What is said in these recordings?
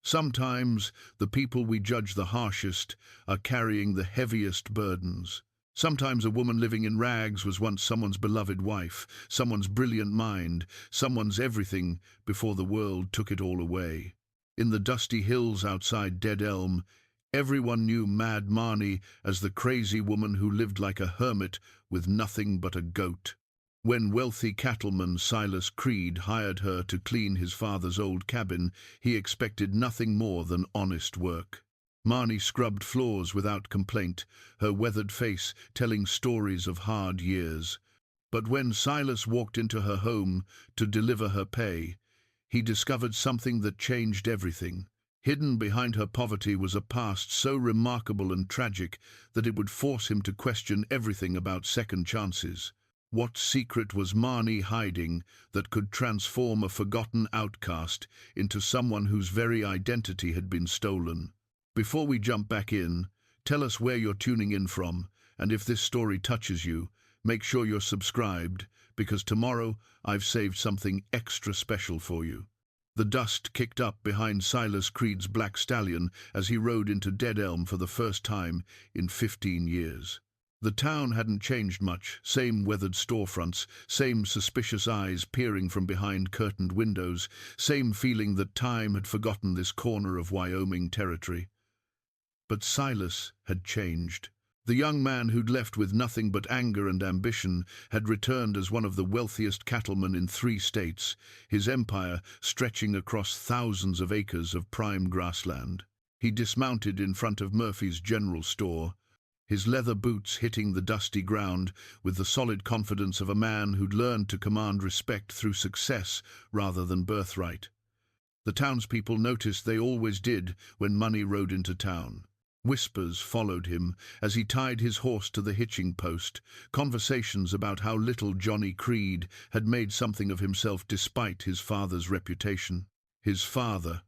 Sometimes the people we judge the harshest are carrying the heaviest burdens. Sometimes a woman living in rags was once someone's beloved wife, someone's brilliant mind, someone's everything before the world took it all away. In the dusty hills outside Dead Elm, everyone knew Mad Marnie as the crazy woman who lived like a hermit with nothing but a goat. When wealthy cattleman Silas Creed hired her to clean his father's old cabin, he expected nothing more than honest work. Marnie scrubbed floors without complaint, her weathered face telling stories of hard years. But when Silas walked into her home to deliver her pay, he discovered something that changed everything. Hidden behind her poverty was a past so remarkable and tragic that it would force him to question everything about second chances. What secret was Marnie hiding that could transform a forgotten outcast into someone whose very identity had been stolen? Before we jump back in, tell us where you're tuning in from, and if this story touches you, make sure you're subscribed, because tomorrow I've saved something extra special for you. The dust kicked up behind Silas Creed's black stallion as he rode into Dead Elm for the first time in 15 years. The town hadn't changed much, same weathered storefronts, same suspicious eyes peering from behind curtained windows, same feeling that time had forgotten this corner of Wyoming territory. But Silas had changed. The young man who'd left with nothing but anger and ambition had returned as one of the wealthiest cattlemen in 3 states, his empire stretching across thousands of acres of prime grassland. He dismounted in front of Murphy's general store, his leather boots hitting the dusty ground with the solid confidence of a man who'd learned to command respect through success rather than birthright. The townspeople noticed they always did when money rode into town. Whispers followed him as he tied his horse to the hitching post, conversations about how little Johnny Creed had made something of himself despite his father's reputation. His father.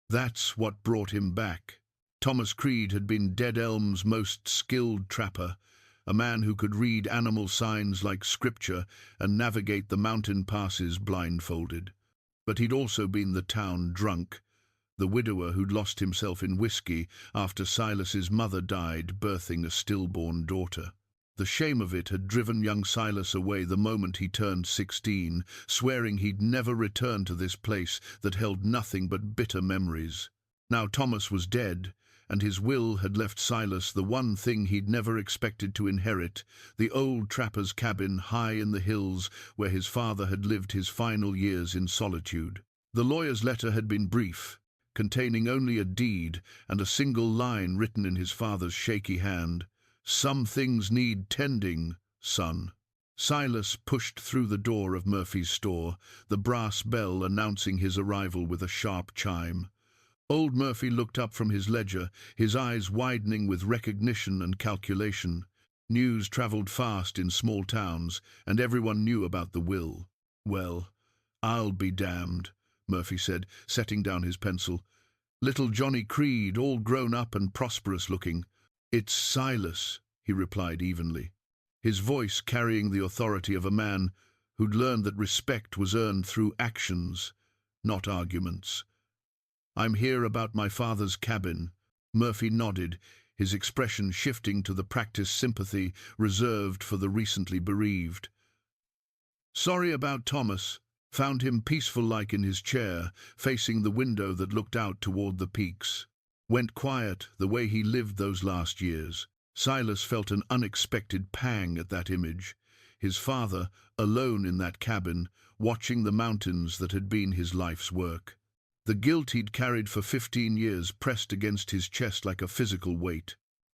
That's what brought him back. Thomas Creed had been Dead Elm's most skilled trapper, a man who could read animal signs like scripture and navigate the mountain passes blindfolded. But he'd also been the town drunk, the widower who'd lost himself in whiskey after Silas's mother died, birthing a stillborn daughter. The shame of it had driven young Silas away the moment he turned 16, swearing he'd never return to this place that held nothing but bitter memories. Now Thomas was dead, and his will had left Silas the one thing he'd never expected to inherit, the old trapper's cabin high in the hills where his father had lived his final years in solitude. The lawyer's letter had been brief, containing only a deed and a single line written in his father's shaky hand. "Some things need tending, son." Silas pushed through the door of Murphy's store, the brass bell announcing his arrival with a sharp chime. Old Murphy looked up from his ledger, his eyes widening with recognition and calculation. News traveled fast in small towns, and everyone knew about the will. "Well, I'll be damned," Murphy said, setting down his pencil. "Little Johnny Creed, all grown up and prosperous-looking." "It's Silas," he replied evenly, his voice carrying the authority of a man who'd learned that respect was earned through actions, not arguments. "I'm here about my father's cabin." Murphy nodded, his expression shifting to the practiced sympathy reserved for the recently bereaved. "Sorry about Thomas. Found him peaceful-like in his chair, facing the window that looked out toward the peaks. Went quiet, the way he lived those last years." Silas felt an unexpected pang at that image. His father, alone in that cabin, watching the mountains that had been his life's work. The guilt he'd carried for 15 years pressed against his chest like a physical weight.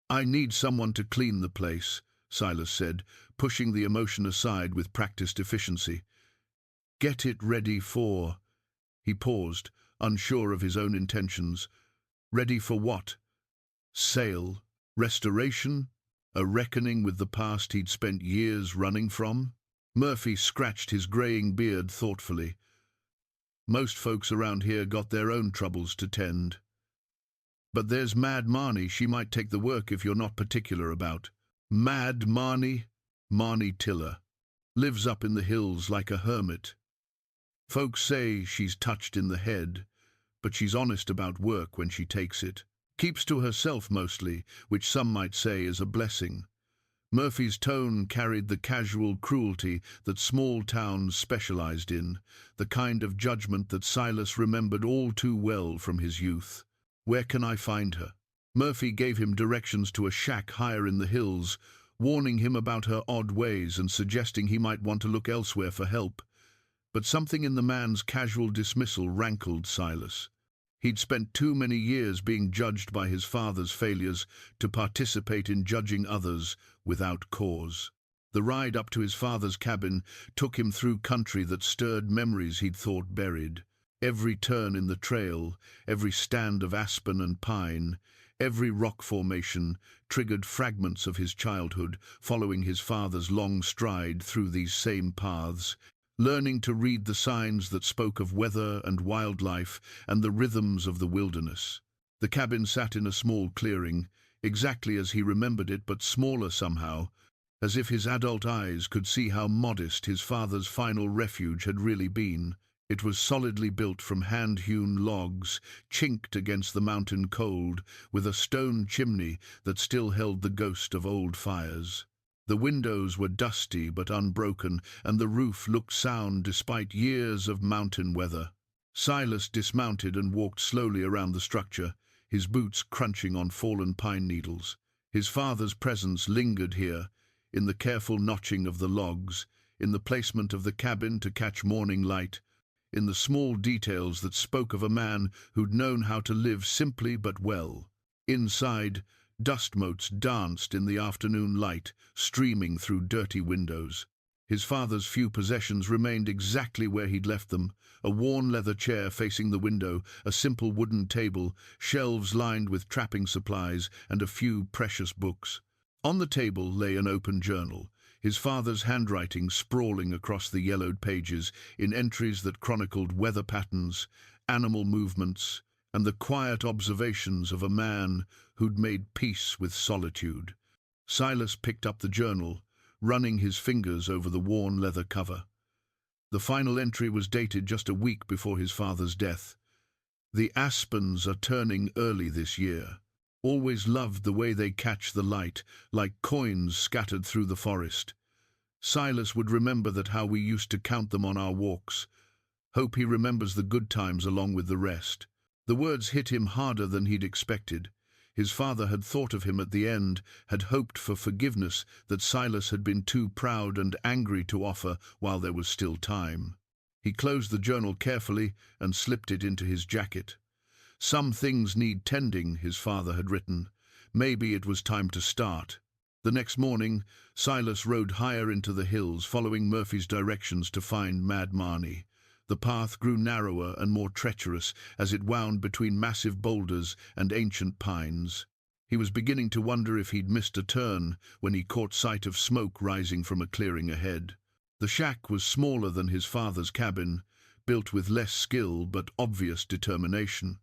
"I need someone to clean the place," Silas said, pushing the emotion aside with practiced efficiency. "Get it ready for—" He paused, unsure of his own intentions. Ready for what? Sale? Restoration? A reckoning with the past he'd spent years running from? Murphy scratched his greying beard thoughtfully. "Most folks around here got their own troubles to tend. But there's Mad Marnie, she might take the work if you're not particular about." "Mad Marnie?" "Marnie Tiller. Lives up in the hills like a hermit. Folks say she's touched in the head, but she's honest about work when she takes it. Keeps to herself mostly, which some might say is a blessing. Murphy's tone carried the casual cruelty that small towns specialized in, the kind of judgment that Silas remembered all too well from his youth. "Where can I find her?" Murphy gave him directions to a shack higher in the hills, warning him about her odd ways and suggesting he might want to look elsewhere for help. But something in the man's casual dismissal rankled Silas. He'd spent too many years being judged by his father's failures to participate in judging others without cause. The ride up to his father's cabin took him through country that stirred memories he'd thought buried. Every turn in the trail, every stand of aspen and pine, every rock formation triggered fragments of his childhood, following his father's long stride through these same paths, learning to read the signs that spoke of weather and wildlife and the rhythms of the wilderness. The cabin sat in a small clearing, exactly as he remembered it, but smaller somehow, as if his adult eyes could see how modest his father's final refuge had really been. It was solidly built from hand-hewn logs, chinked against the mountain cold, with a stone chimney that still held the ghost of old fires. The windows were dusty but unbroken, and the roof looked sound despite years of mountain weather. Silas dismounted and walked slowly around the structure, his boots crunching on fallen pine needles. His father's presence lingered here, in the careful notching of the logs, in the placement of the cabin to catch morning light, in the small details that spoke of a man who'd known how to live simply but well. Inside, dust motes danced in the afternoon light, streaming through dirty windows. His father's few possessions remained exactly where he'd left them: a worn leather chair facing the window, a simple wooden table, shelves lined with trapping supplies, and a few precious books. On the table lay an open journal, his father's handwriting sprawling across the yellowed pages in entries that chronicled weather patterns, animal movements, and the quiet observations of a man who'd made peace with solitude. Silas picked up the journal, running his fingers over the worn leather cover. The final entry was dated just a week before his father's death. "The aspens are turning early this year. Always loved the way they catch the light, like coins scattered through the forest. Silas would remember that how we used to count them on our walks. Hope he remembers the good times along with the rest." The words hit him harder than he'd expected. His father had thought of him at the end, had hoped for forgiveness that Silas had been too proud and angry to offer while there was still time. He closed the journal carefully and slipped it into his jacket. "Some things need tending," his father had written. Maybe it was time to start. The next morning, Silas rode higher into the hills, following Murphy's directions to find Mad Marnie. The path grew narrower and more treacherous as it wound between massive boulders and ancient pines. He was beginning to wonder if he'd missed a turn when he caught sight of smoke rising from a clearing ahead. The shack was smaller than his father's cabin, built with less skill but obvious determination.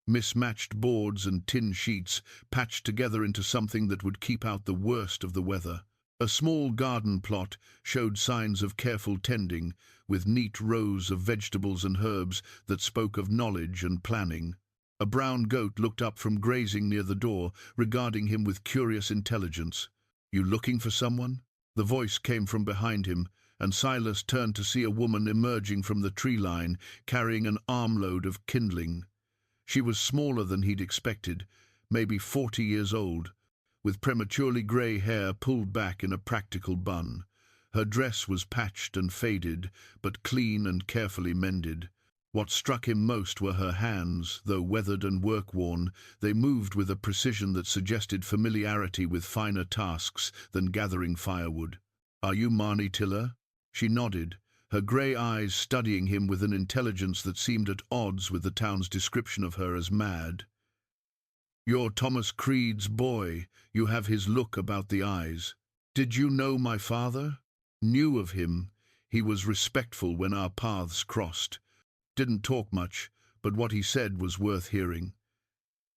Mismatched boards and tin sheets patched together into something that would keep out the worst of the weather. A small garden plot showed signs of careful tending, with neat rows of vegetables and herbs that spoke of knowledge and planning. A brown goat looked up from grazing near the door, regarding him with curious intelligence. "You looking for someone?" The voice came from behind him, and Silas turned to see a woman emerging from the tree line, carrying an armload of kindling. She was smaller than he'd expected, maybe 40 years old, with prematurely grey hair pulled back in a practical bun. Her dress was patched and faded, but clean and carefully mended. What struck him most were her hands. Though weathered and work-worn, they moved with a precision that suggested familiarity with finer tasks than gathering firewood. "Are you Marnie Tiller?" She nodded, her grey eyes studying him with an intelligence that seemed at odds with the town's description of her as mad. "You're Thomas Creed's boy. You have his look about the eyes. Did you know my father?" "Knew of him. He was respectful when our paths crossed. Didn't talk much, but what he said was worth hearing."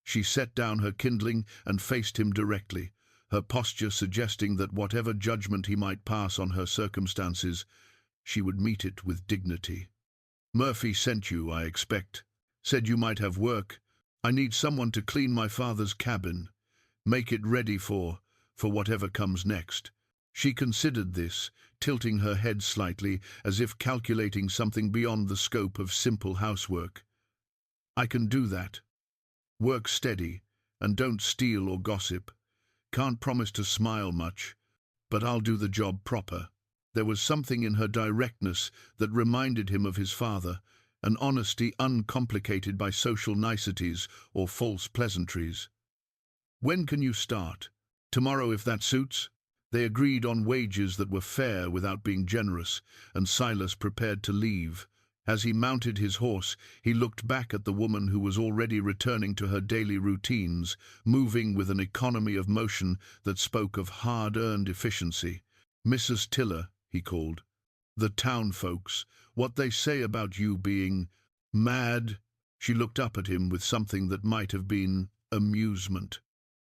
She set down her kindling and faced him directly, her posture suggesting that whatever judgment he might pass on her circumstances, she would meet it with dignity. "Murphy sent you, I expect." Said you might have work. I need someone to clean my father's cabin. Make it ready for whatever comes next. She considered this, tilting her head slightly, as if calculating something beyond the scope of simple housework. I can do that. Work steady, and don't steal or gossip. Can't promise to smile much, but I'll do the job proper. There was something in her directness that reminded him of his father, an honesty uncomplicated by social niceties or false pleasantries. When can you start? Tomorrow, if that suits. They agreed on wages that were fair without being generous, and Silas prepared to leave. As he mounted his horse, he looked back at the woman who was already returning to her daily routines, moving with an economy of motion that spoke of hard-earned efficiency. Mrs. Tiller, he called. The town folks, what they say about you being mad. She looked up at him with something that might have been amusement.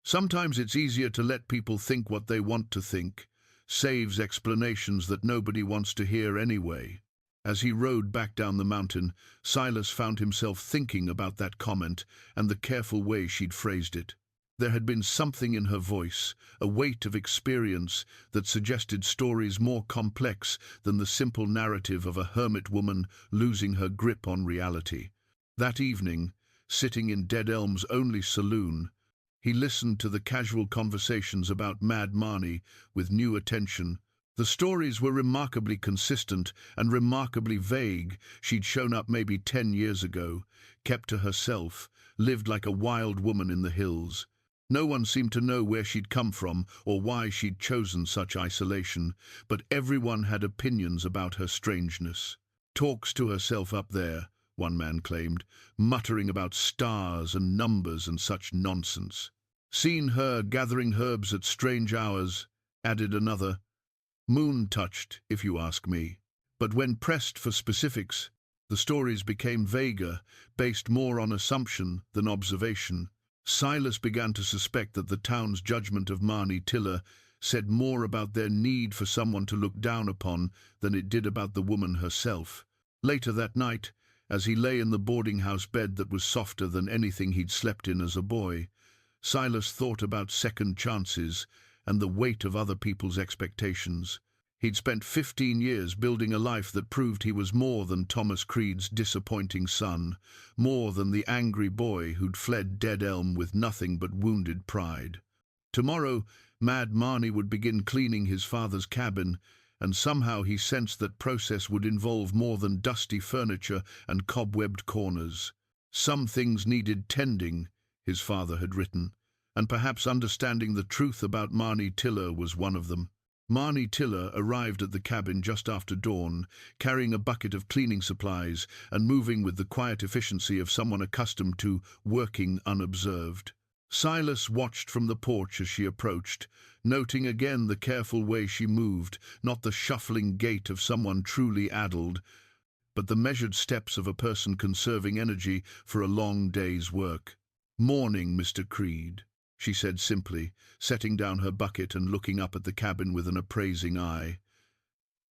Sometimes it's easier to let people think what they want to think. Saves explanations that nobody wants to hear anyway. As he rode back down the mountain, Silas found himself thinking about that comment and the careful way she'd phrased it. There had been something in her voice, a weight of experience that suggested stories more complex than the simple narrative of a hermit woman losing her grip on reality. That evening, sitting in Dead Elm's only saloon, he listened to the casual conversations about Mad Marnie with new attention. The stories were remarkably consistent and remarkably vague. She'd shown up maybe 10 years ago, kept to herself, lived like a wild woman in the hills. No one seemed to know where she'd come from or why she'd chosen such isolation, but everyone had opinions about her strangeness. Talks to herself up there, one man claimed, muttering about stars and numbers and such nonsense. Seen her gathering herbs at strange hours, added another. Moon-touched, if you ask me. But when pressed for specifics, the stories became vaguer, based more on assumption than observation. Silas began to suspect that the town's judgment of Marnie Tiller said more about their need for someone to look down upon than it did about the woman herself. Later that night, as he lay in the boarding-house bed that was softer than anything he'd slept in as a boy, Silas thought about second chances and the weight of other people's expectations. He'd spent 15 years building a life that proved he was more than Thomas Creed's disappointing son, more than the angry boy who'd fled Dead Elm with nothing but wounded pride. Tomorrow, Mad Marnie would begin cleaning his father's cabin, and somehow he sensed that process would involve more than dusty furniture and cobwebbed corners. Some things needed tending, his father had written, and perhaps understanding the truth about Marnie Tiller was one of them. Marnie Tiller arrived at the cabin just after dawn, carrying a bucket of cleaning supplies and moving with the quiet efficiency of someone accustomed to working unobserved. Silas watched from the porch as she approached, noting again the careful way she moved, not the shuffling gait of someone truly addled, but the measured steps of a person conserving energy for a long day's work. "Morning, Mr. Creed," she said simply, setting down her bucket and looking up at the cabin with an appraising eye.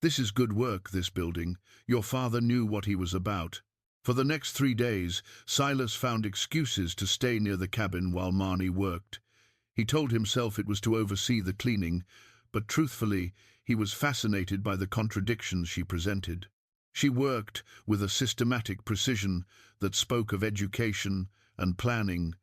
"This is good work, this building. Your father knew what he was about." For the next 3 days, Silas found excuses to stay near the cabin while Marnie worked. He told himself it was to oversee the cleaning, but truthfully, he was fascinated by the contradictions she presented. She worked with a systematic precision that spoke of education and planning,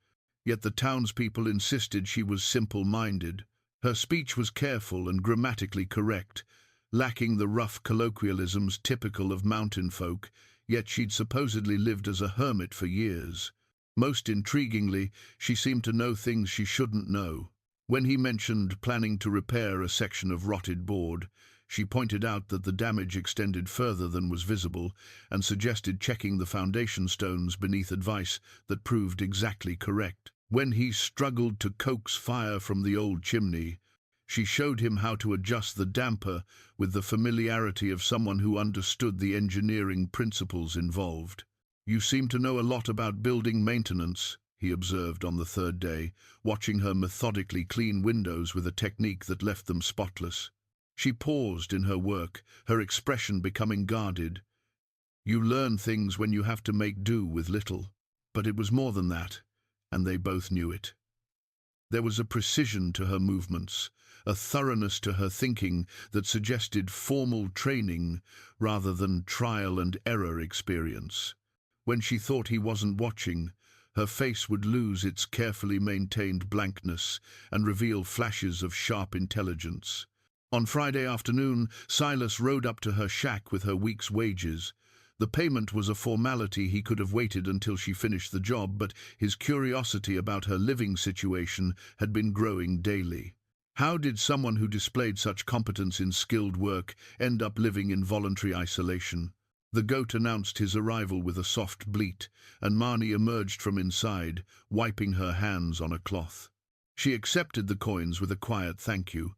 yet the townspeople insisted she was simple-minded. Her speech was careful and grammatically correct, lacking the rough colloquialisms typical of mountain folk, yet she'd supposedly lived as a hermit for years. Most intriguingly, she seemed to know things she shouldn't know. When he mentioned planning to repair a section of rotted board, she pointed out that the damage extended further than was visible and suggested checking the foundation stones beneath advice that proved exactly correct. When he struggled to coax fire from the old chimney, she showed him how to adjust the damper with the familiarity of someone who understood the engineering principles involved. "You seem to know a lot about building maintenance," he observed on the 3rd day, watching her methodically clean windows with a technique that left them spotless. She paused in her work, her expression becoming guarded. "You learn things when you have to make do with little." But it was more than that, and they both knew it. There was a precision to her movements, a thoroughness to her thinking that suggested formal training rather than trial and error experience. When she thought he wasn't watching, her face would lose its carefully maintained blankness and reveal flashes of sharp intelligence. On Friday afternoon, Silas rode up to her shack with her week's wages. The payment was a formality. He could have waited until she finished the job, but his curiosity about her living situation had been growing daily. How did someone who displayed such competence in skilled work end up living in voluntary isolation? The goat announced his arrival with a soft bleat, and Marnie emerged from inside, wiping her hands on a cloth. She accepted the coins with a quiet thank you,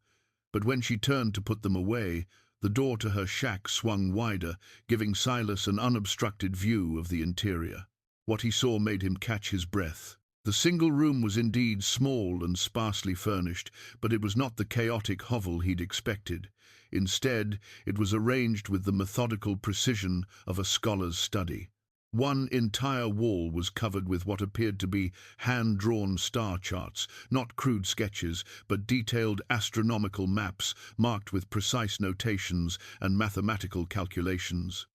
but when she turned to put them away, the door to her shack swung wider, giving Silas an unobstructed view of the interior. What he saw made him catch his breath. The single room was indeed small and sparsely furnished, but it was not the chaotic hovel he'd expected. Instead, it was arranged with the methodical precision of a scholar's study. One entire wall was covered with what appeared to be hand-drawn star charts, not crude sketches, but detailed astronomical maps marked with precise notations and mathematical calculations.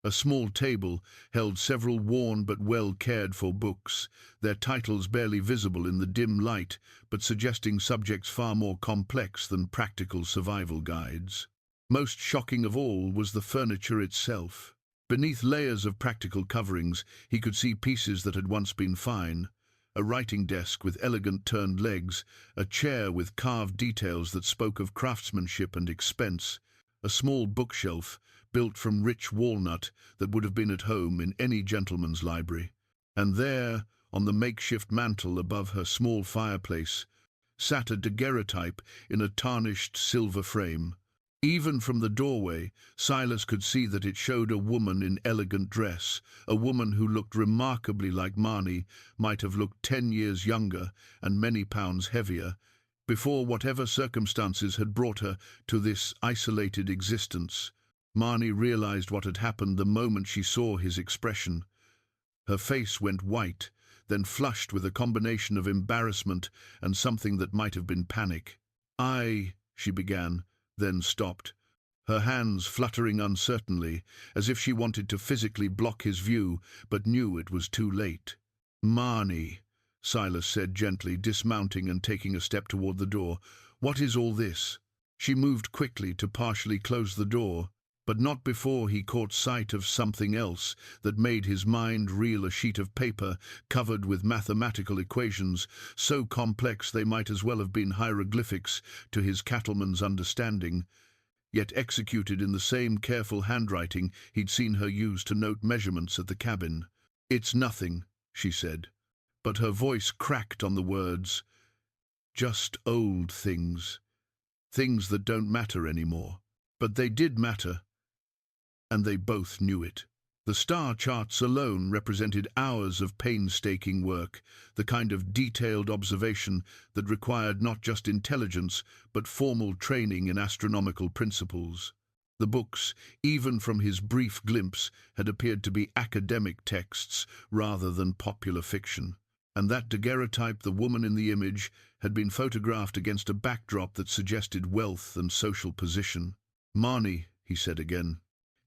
A small table held several worn but well-cared-for books, their titles barely visible in the dim light, but suggesting subjects far more complex than practical survival guides. Most shocking of all was the furniture itself. Beneath layers of practical coverings, he could see pieces that had once been fine. A writing desk with elegant turned legs, a chair with carved details that spoke of craftsmanship and expense, a small bookshelf built from rich walnut that would have been at home in any gentleman's library. And there, on the makeshift mantel above her small fireplace, sat a daguerreotype in a tarnished silver frame. Even from the doorway, Silas could see that it showed a woman in elegant dress, a woman who looked remarkably like Marnie, might have looked 10 years younger and many pounds heavier, before whatever circumstances had brought her to this isolated existence. Marnie realized what had happened the moment she saw his expression. Her face went white, then flushed with a combination of embarrassment and something that might have been panic. She began, then stopped, her hands fluttering uncertainly, as if she wanted to physically block his view, but knew it was too late. "Marnie," Silas said gently, dismounting and taking a step toward the door. "What is all this?" She moved quickly to partially close the door, but not before he caught sight of something else that made his mind reel. A sheet of paper covered with mathematical equations, so complex they might as well have been hieroglyphics to his cattleman's understanding, yet executed in the same careful handwriting he'd seen her use to note measurements at the cabin. "It's nothing," she said, but her voice cracked on the words. "Just old things. Things that don't matter anymore." But they did matter, and they both knew it. The star charts alone represented hours of painstaking work, the kind of detailed observation that required not just intelligence, but formal training in astronomical principles. The books, even from his brief glimpse, had appeared to be academic texts rather than popular fiction. And that daguerreotype, the woman in the image, had been photographed against a backdrop that suggested wealth and social position. "Marnie," he said again,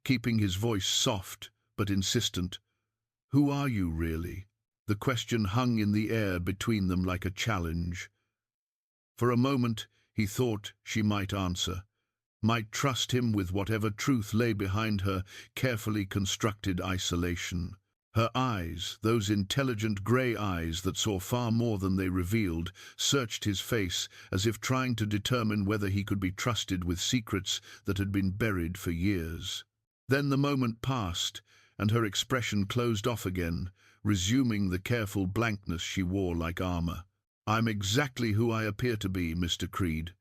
keeping his voice soft but insistent. "Who are you, really?" The question hung in the air between them like a challenge. For a moment he thought she might answer, might trust him with whatever truth lay behind her carefully constructed isolation. Her eyes, those intelligent grey eyes that saw far more than they revealed, searched his face as if trying to determine whether he could be trusted with secrets that had been buried for years. Then the moment passed, and her expression closed off again, resuming the careful blankness she wore like armor. "I'm exactly who I appear to be, Mr. Creed.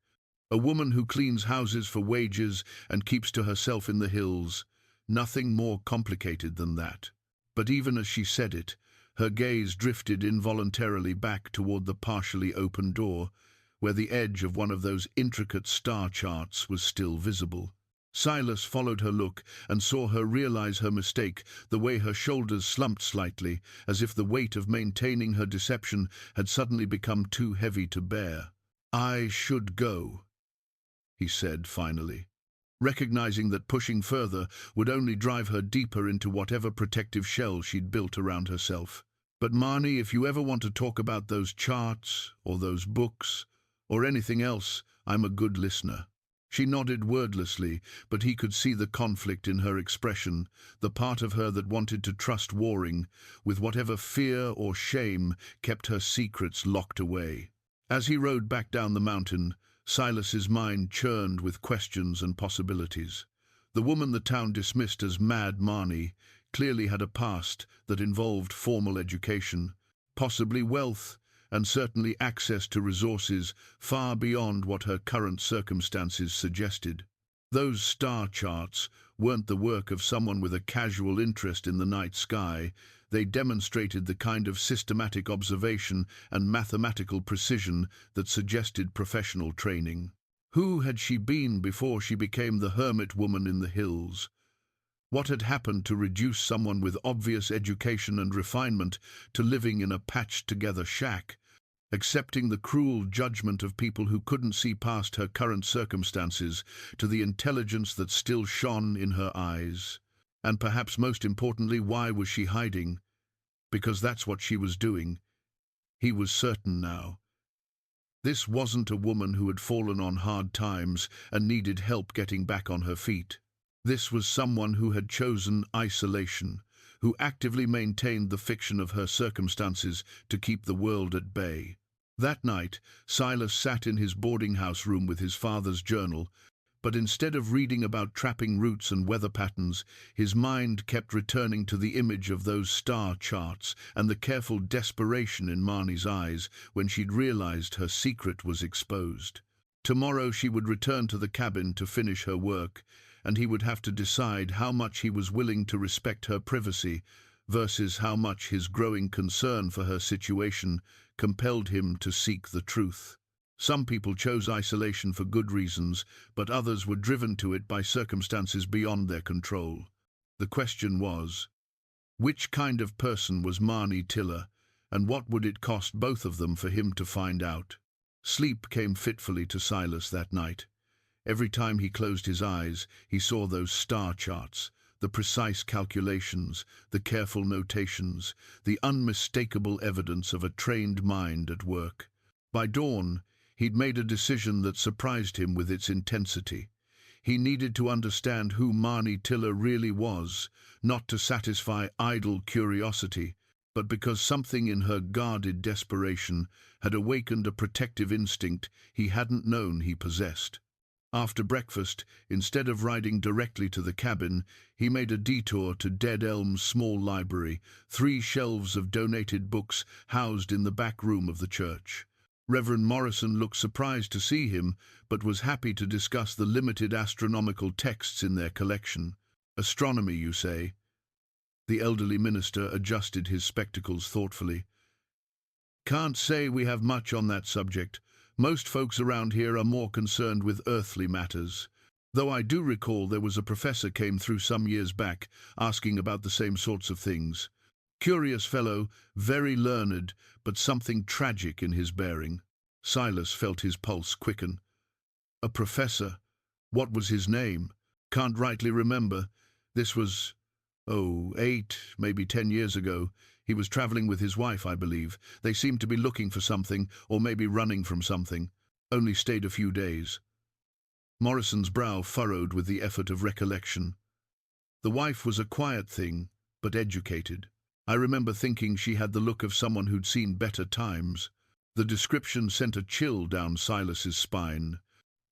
A woman who cleans houses for wages and keeps to herself in the hills. Nothing more complicated than that." But even as she said it, her gaze drifted involuntarily back toward the partially open door, where the edge of one of those intricate star charts was still visible. Silas followed her look and saw her realize her mistake, the way her shoulders slumped slightly, as if the weight of maintaining her deception had suddenly become too heavy to bear. "I should go," he said finally, recognizing that pushing further would only drive her deeper into whatever protective shell she'd built around herself. "But Marnie, if you ever want to talk about those charts, or those books, or anything else, I'm a good listener." She nodded wordlessly, but he could see the conflict in her expression, the part of her that wanted to trust warring, with whatever fear or shame kept her secrets locked away. As he rode back down the mountain, Silas's mind churned with questions and possibilities. The woman the town dismissed as Mad Marnie clearly had a past that involved formal education, possibly wealth, and certainly access to resources far beyond what her current circumstances suggested. Those star charts weren't the work of someone with a casual interest in the night sky. They demonstrated the kind of systematic observation and mathematical precision that suggested professional training. Who had she been before she became the hermit woman in the hills? What had happened to reduce someone with obvious education and refinement to living in a patched-together shack, accepting the cruel judgment of people who couldn't see past her current circumstances, to the intelligence that still shone in her eyes? And perhaps most importantly, why was she hiding? Because that's what she was doing. He was certain now. This wasn't a woman who had fallen on hard times and needed help getting back on her feet. This was someone who had chosen isolation, who actively maintained the fiction of her circumstances to keep the world at bay. That night, Silas sat in his boarding house room with his father's journal, but instead of reading about trapping routes and weather patterns, his mind kept returning to the image of those star charts and the careful desperation in Marnie's eyes when she'd realized her secret was exposed. Tomorrow she would return to the cabin to finish her work, and he would have to decide how much he was willing to respect her privacy versus how much his growing concern for her situation compelled him to seek the truth. Some people chose isolation for good reasons, but others were driven to it by circumstances beyond their control. The question was, which kind of person was Marnie Tiller, and what would it cost both of them for him to find out? Sleep came fitfully to Silas that night. Every time he closed his eyes, he saw those star charts, the precise calculations, the careful notations, the unmistakable evidence of a trained mind at work. By dawn, he'd made a decision that surprised him with its intensity. He needed to understand who Marnie Tiller really was, not to satisfy idle curiosity, but because something in her guarded desperation had awakened a protective instinct he hadn't known he possessed. After breakfast, instead of riding directly to the cabin, he made a detour to Dead Elm's small library, 3 shelves of donated books housed in the back room of the church. Reverend Morrison looked surprised to see him, but was happy to discuss the limited astronomical texts in their collection. "Astronomy, you say?" The elderly minister adjusted his spectacles thoughtfully. "Can't say we have much on that subject. Most folks around here are more concerned with earthly matters, though I do recall there was a professor came through some years back asking about the same sorts of things. Curious fellow, very learned, but something tragic in his bearing." Silas felt his pulse quicken. "A professor? What was his name?" "Can't rightly remember. This was, 8, maybe 10 years ago. He was traveling with his wife, I believe. They seemed to be looking for something, or maybe running from something. Only stayed a few days." Morrison's brow furrowed with the effort of recollection. "The wife was a quiet thing, but educated. I remember thinking she had the look of someone who'd seen better times." The description sent a chill down Silas's spine.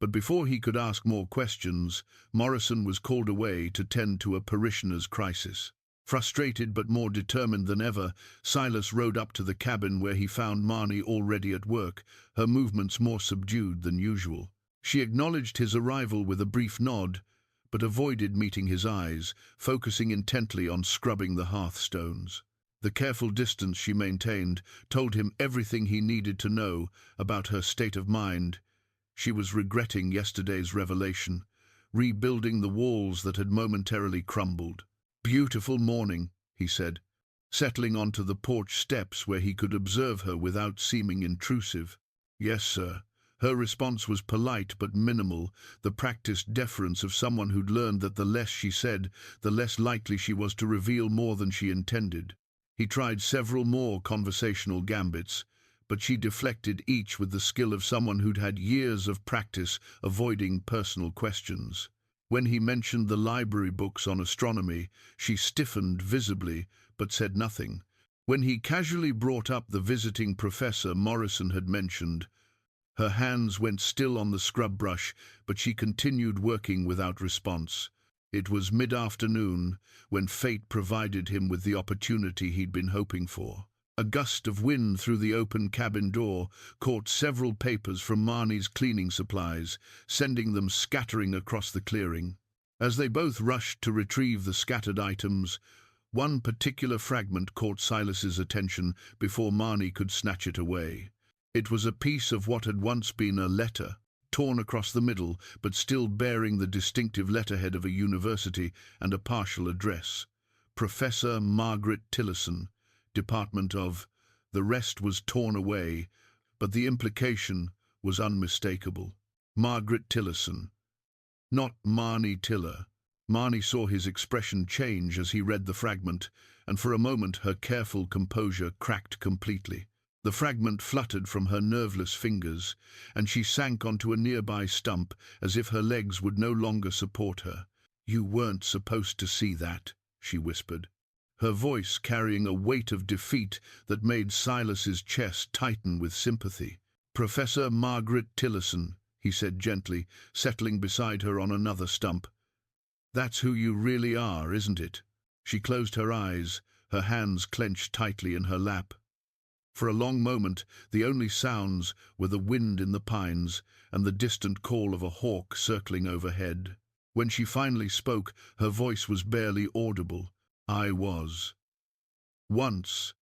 But before he could ask more questions, Morrison was called away to tend to a parishioner's crisis. Frustrated but more determined than ever, Silas rode up to the cabin where he found Marnie already at work, her movements more subdued than usual. She acknowledged his arrival with a brief nod, but avoided meeting his eyes, focusing intently on scrubbing the hearthstones. The careful distance she maintained told him everything he needed to know about her state of mind. She was regretting yesterday's revelation, rebuilding the walls that had momentarily crumbled. "Beautiful morning," he said, settling onto the porch steps where he could observe her without seeming intrusive. "Yes, sir." Her response was polite but minimal, the practiced deference of someone who'd learned that the less she said, the less likely she was to reveal more than she intended. He tried several more conversational gambits, but she deflected each with the skill of someone who'd had years of practice avoiding personal questions. When he mentioned the library books on astronomy, she stiffened visibly, but said nothing. When he casually brought up the visiting professor Morrison had mentioned, her hands went still on the scrub brush, but she continued working without response. It was mid-afternoon, when fate provided him with the opportunity he'd been hoping for. A gust of wind through the open cabin door caught several papers from Marnie's cleaning supplies, sending them scattering across the clearing. As they both rushed to retrieve the scattered items, one particular fragment caught Silas's attention before Marnie could snatch it away. It was a piece of what had once been a letter, torn across the middle, but still bearing the distinctive letterhead of a university and a partial address. Professor Margaret Tillotson, Department of... The rest was torn away, but the implication was unmistakable. Margaret Tillotson, not Marnie Tiller. Marnie saw his expression change as he read the fragment, and for a moment her careful composure cracked completely. The fragment fluttered from her nerveless fingers, and she sank onto a nearby stump as if her legs would no longer support her. "You weren't supposed to see that," she whispered, her voice carrying a weight of defeat that made Silas's chest tighten with sympathy. "Professor Margaret Tillotson," he said gently, settling beside her on another stump. "That's who you really are, isn't it?" She closed her eyes, her hands clenched tightly in her lap. For a long moment, the only sounds were the wind in the pines and the distant call of a hawk circling overhead. When she finally spoke, her voice was barely audible. "I was. Once.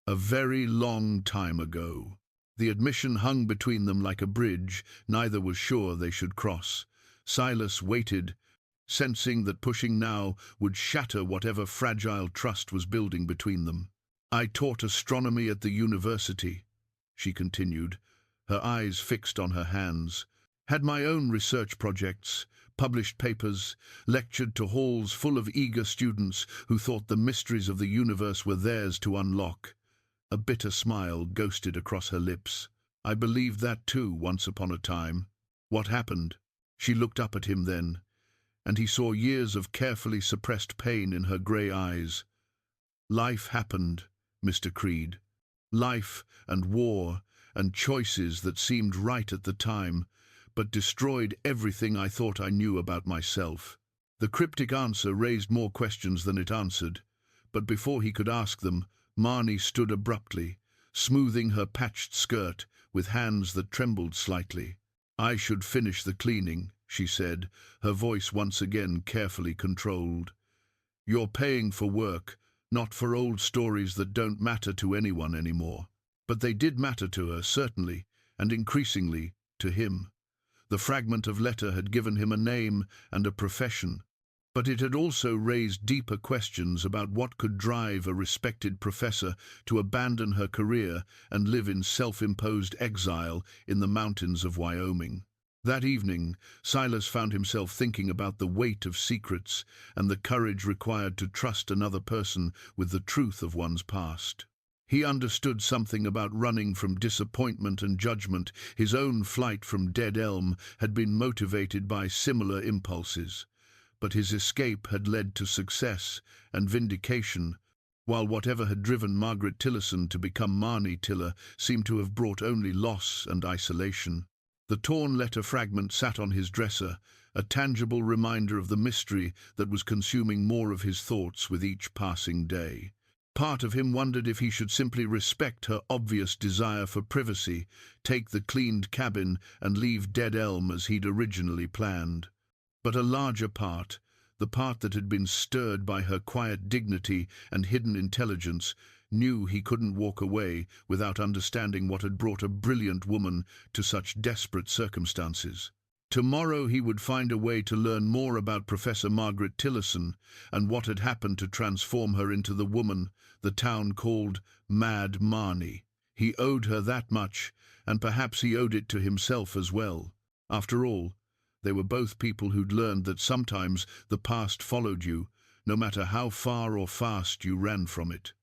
A very long time ago." The admission hung between them like a bridge. Neither was sure they should cross. Silas waited, sensing that pushing now would shatter whatever fragile trust was building between them. "I taught astronomy at the university," she continued, her eyes fixed on her hands. "Had my own research projects, published papers, lectured to halls full of eager students who thought the mysteries of the universe were theirs to unlock." A bitter smile ghosted across her lips. "I believed that too, once upon a time." "What happened?" She looked up at him then, and he saw years of carefully suppressed pain in her grey eyes. "Life happened, Mr. Creed. Life and war and choices that seemed right at the time, but destroyed everything I thought I knew about myself." The cryptic answer raised more questions than it answered, but before he could ask them, Marnie stood abruptly, smoothing her patched skirt with hands that trembled slightly. "I should finish the cleaning," she said, her voice once again carefully controlled. "You're paying for work, not for old stories that don't matter to anyone anymore." But they did matter to her, certainly, and increasingly to him. The fragment of letter had given him a name and a profession, but it had also raised deeper questions about what could drive a respected professor to abandon her career and live in self-imposed exile in the mountains of Wyoming. That evening, Silas found himself thinking about the weight of secrets and the courage required to trust another person with the truth of one's past. He understood something about running from disappointment and judgment. His own flight from Dead Elm had been motivated by similar impulses, but his escape had led to success and vindication, while whatever had driven Margaret Tillotson to become Marnie Tiller seemed to have brought only loss and isolation. The torn letter fragment sat on his dresser, a tangible reminder of the mystery that was consuming more of his thoughts with each passing day. Part of him wondered if he should simply respect her obvious desire for privacy, take the cleaned cabin and leave Dead Elm as he'd originally planned. But a larger part, the part that had been stirred by her quiet dignity and hidden intelligence, knew he couldn't walk away without understanding what had brought a brilliant woman to such desperate circumstances. Tomorrow he would find a way to learn more about Professor Margaret Tillerson and what had happened to transform her into the woman the town called Mad Marnie. He owed her that much, and perhaps he owed it to himself as well. After all, they were both people who'd learned that sometimes the past followed you, no matter how far or fast you ran from it.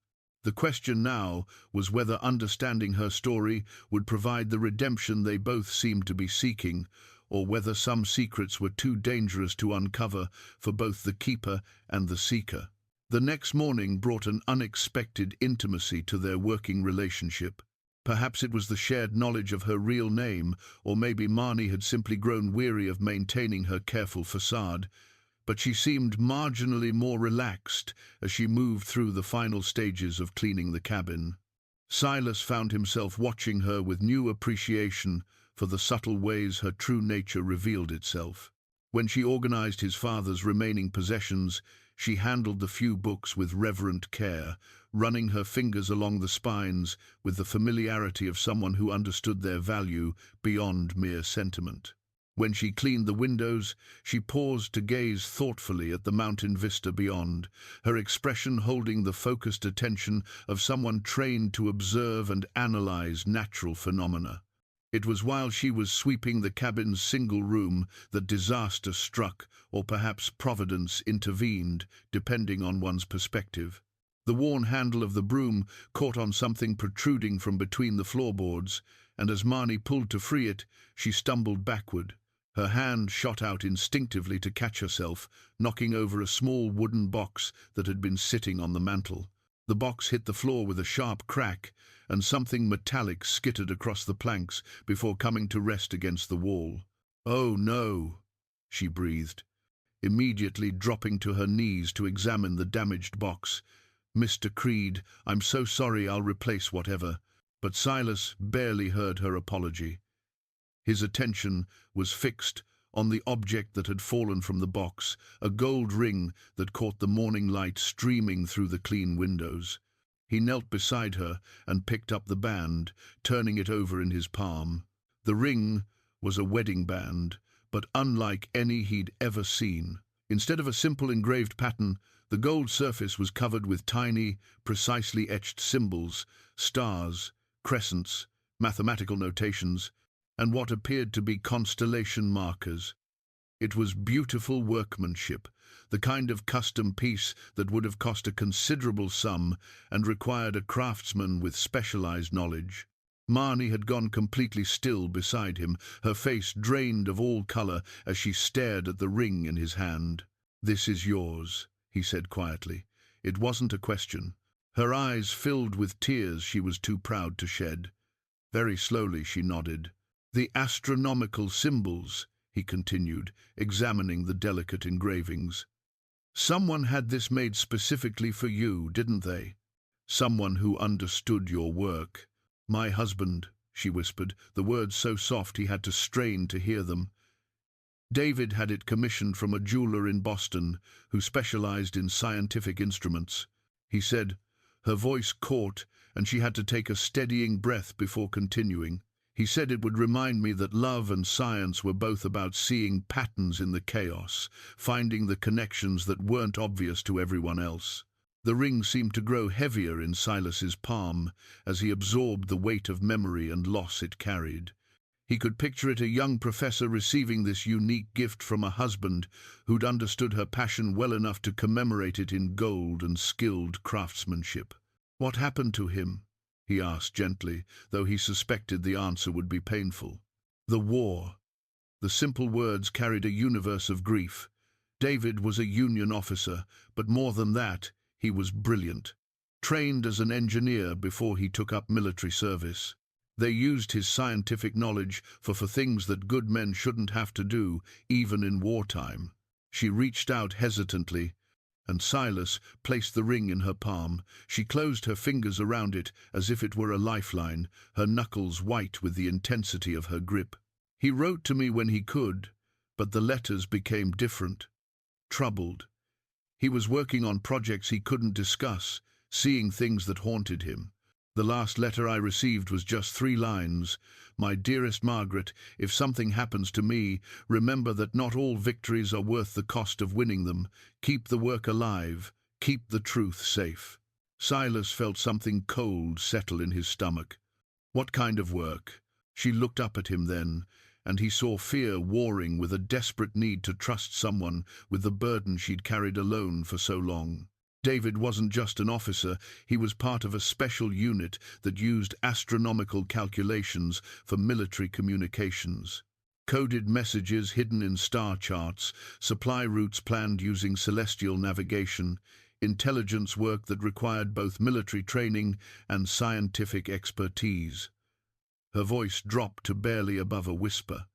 The question now was whether understanding her story would provide the redemption they both seemed to be seeking, or whether some secrets were too dangerous to uncover for both the keeper and the seeker. The next morning brought an unexpected intimacy to their working relationship. Perhaps it was the shared knowledge of her real name, or maybe Marnie had simply grown weary of maintaining her careful facade, but she seemed marginally more relaxed as she moved through the final stages of cleaning the cabin. Silas found himself watching her with new appreciation for the subtle ways her true nature revealed itself. When she organized his father's remaining possessions, she handled the few books with reverent care, running her fingers along the spines with the familiarity of someone who understood their value beyond mere sentiment. When she cleaned the windows, she paused to gaze thoughtfully at the mountain vista beyond, her expression holding the focused attention of someone trained to observe and analyze natural phenomena. It was while she was sweeping the cabin's single room that disaster struck, or perhaps Providence intervened, depending on one's perspective. The worn handle of the broom caught on something protruding from between the floorboards, and as Marnie pulled to free it, she stumbled backward. Her hand shot out instinctively to catch herself, knocking over a small wooden box that had been sitting on the mantel. The box hit the floor with a sharp crack, and something metallic skittered across the planks before coming to rest against the wall. "Oh, no," she breathed, immediately dropping to her knees to examine the damaged box. "Mr. Creed, I'm so sorry, I'll replace whatever." But Silas barely heard her apology. His attention was fixed on the object that had fallen from the box, a gold ring that caught the morning light streaming through the clean windows. He knelt beside her and picked up the band, turning it over in his palm. The ring was a wedding band, but unlike any he'd ever seen. Instead of a simple engraved pattern, the gold surface was covered with tiny, precisely etched symbols, stars, crescents, mathematical notations, and what appeared to be constellation markers. It was beautiful workmanship, the kind of custom piece that would have cost a considerable sum and required a craftsman with specialized knowledge. Marnie had gone completely still beside him, her face drained of all color as she stared at the ring in his hand. "This is yours," he said quietly. It wasn't a question. Her eyes filled with tears she was too proud to shed. Very slowly she nodded. "The astronomical symbols," he continued, examining the delicate engravings. "Someone had this made specifically for you, didn't they? Someone who understood your work." "My husband," she whispered, the words so soft he had to strain to hear them. "David had it commissioned from a jeweler in Boston who specialized in scientific instruments," he said. Her voice caught, and she had to take a steadying breath before continuing. "He said it would remind me that love and science were both about seeing patterns in the chaos, finding the connections that weren't obvious to everyone else." The ring seemed to grow heavier in Silas's palm as he absorbed the weight of memory and loss it carried. He could picture it, a young professor receiving this unique gift from a husband who'd understood her passion well enough to commemorate it in gold and skilled craftsmanship. "What happened to him?" he asked gently, though he suspected the answer would be painful. "The war." The simple words carried a universe of grief. David was a Union officer, but more than that, he was brilliant. Trained as an engineer before he took up military service. They used his scientific knowledge for things that good men shouldn't have to do, even in wartime. She reached out hesitantly, and Silas placed the ring in her palm. She closed her fingers around it as if it were a lifeline, her knuckles white with the intensity of her grip. "He wrote to me when he could, but the letters became different. Troubled. He was working on projects he couldn't discuss, seeing things that haunted him. The last letter I received was just 3 lines. My dearest Margaret, if something happens to me, remember that not all victories are worth the cost of winning them. Keep the work alive. Keep the truth safe. Silas felt something cold settle in his stomach. What kind of work? She looked up at him then, and he saw fear warring with a desperate need to trust someone with the burden she'd carried alone for so long. David wasn't just an officer, he was part of a special unit that used astronomical calculations for military communications. Coded messages hidden in star charts, supply routes planned using celestial navigation, intelligence work that required both military training and scientific expertise. Her voice dropped to barely above a whisper.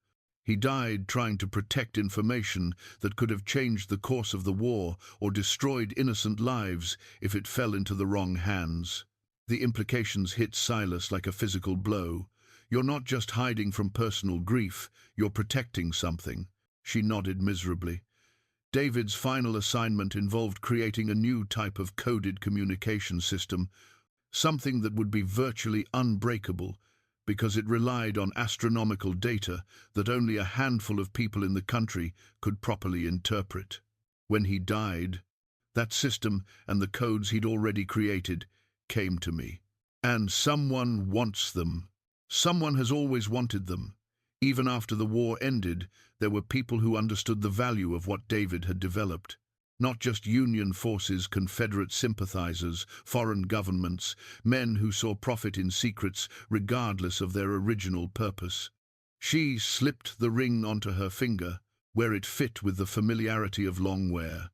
He died trying to protect information that could have changed the course of the war or destroyed innocent lives if it fell into the wrong hands. The implications hit Silas like a physical blow. You're not just hiding from personal grief, you're protecting something. She nodded miserably. David's final assignment involved creating a new type of coded communication system, something that would be virtually unbreakable, because it relied on astronomical data that only a handful of people in the country could properly interpret. When he died, that system and the codes he'd already created came to me. And someone wants them. Someone has always wanted them. Even after the war ended, there were people who understood the value of what David had developed. Not just Union forces, Confederate sympathizers, foreign governments, men who saw profit in secrets regardless of their original purpose. She slipped the ring onto her finger, where it fit with the familiarity of long wear.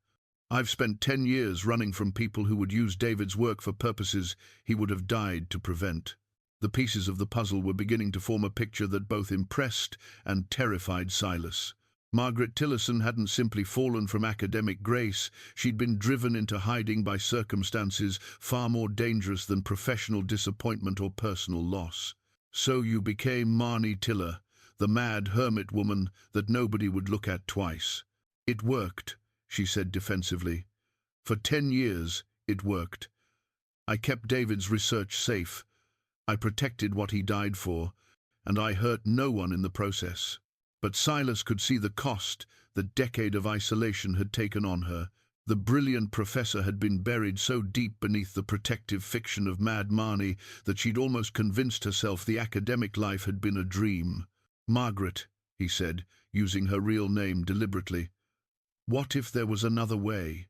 I've spent 10 years running from people who would use David's work for purposes he would have died to prevent. The pieces of the puzzle were beginning to form a picture that both impressed and terrified Silas. Margaret Tillerson hadn't simply fallen from academic grace, she'd been driven into hiding by circumstances far more dangerous than professional disappointment or personal loss. So you became Marnie Tiller, the mad hermit woman that nobody would look at twice. It worked, she said defensively. For 10 years, it worked. I kept David's research safe. I protected what he died for, and I hurt no one in the process. But Silas could see the cost the decade of isolation had taken on her. The brilliant professor had been buried so deep beneath the protective fiction of Mad Marnie that she'd almost convinced herself the academic life had been a dream. Margaret, he said, using her real name deliberately, what if there was another way?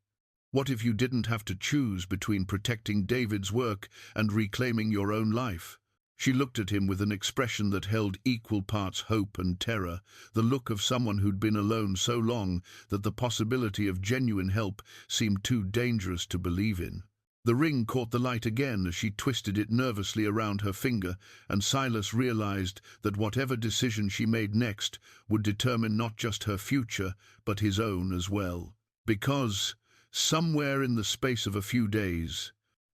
What if you didn't have to choose between protecting David's work and reclaiming your own life? She looked at him with an expression that held equal parts hope and terror, the look of someone who'd been alone so long that the possibility of genuine help seemed too dangerous to believe in. The ring caught the light again as she twisted it nervously around her finger, and Silas realized that whatever decision she made next would determine not just her future, but his own as well. Because, somewhere in the space of a few days,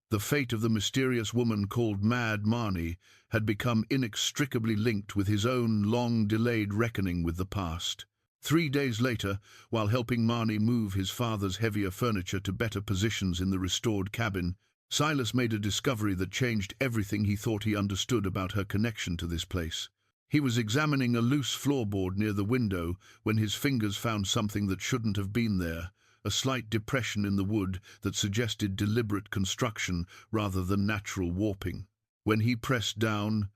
the fate of the mysterious woman called Mad Marnie had become inextricably linked with his own long-delayed reckoning with the past. 3 days later, while helping Marnie move his father's heavier furniture to better positions in the restored cabin, Silas made a discovery that changed everything he thought he understood about her connection to this place. He was examining a loose floorboard near the window when his fingers found something that shouldn't have been there, a slight depression in the wood that suggested deliberate construction rather than natural warping. When he pressed down,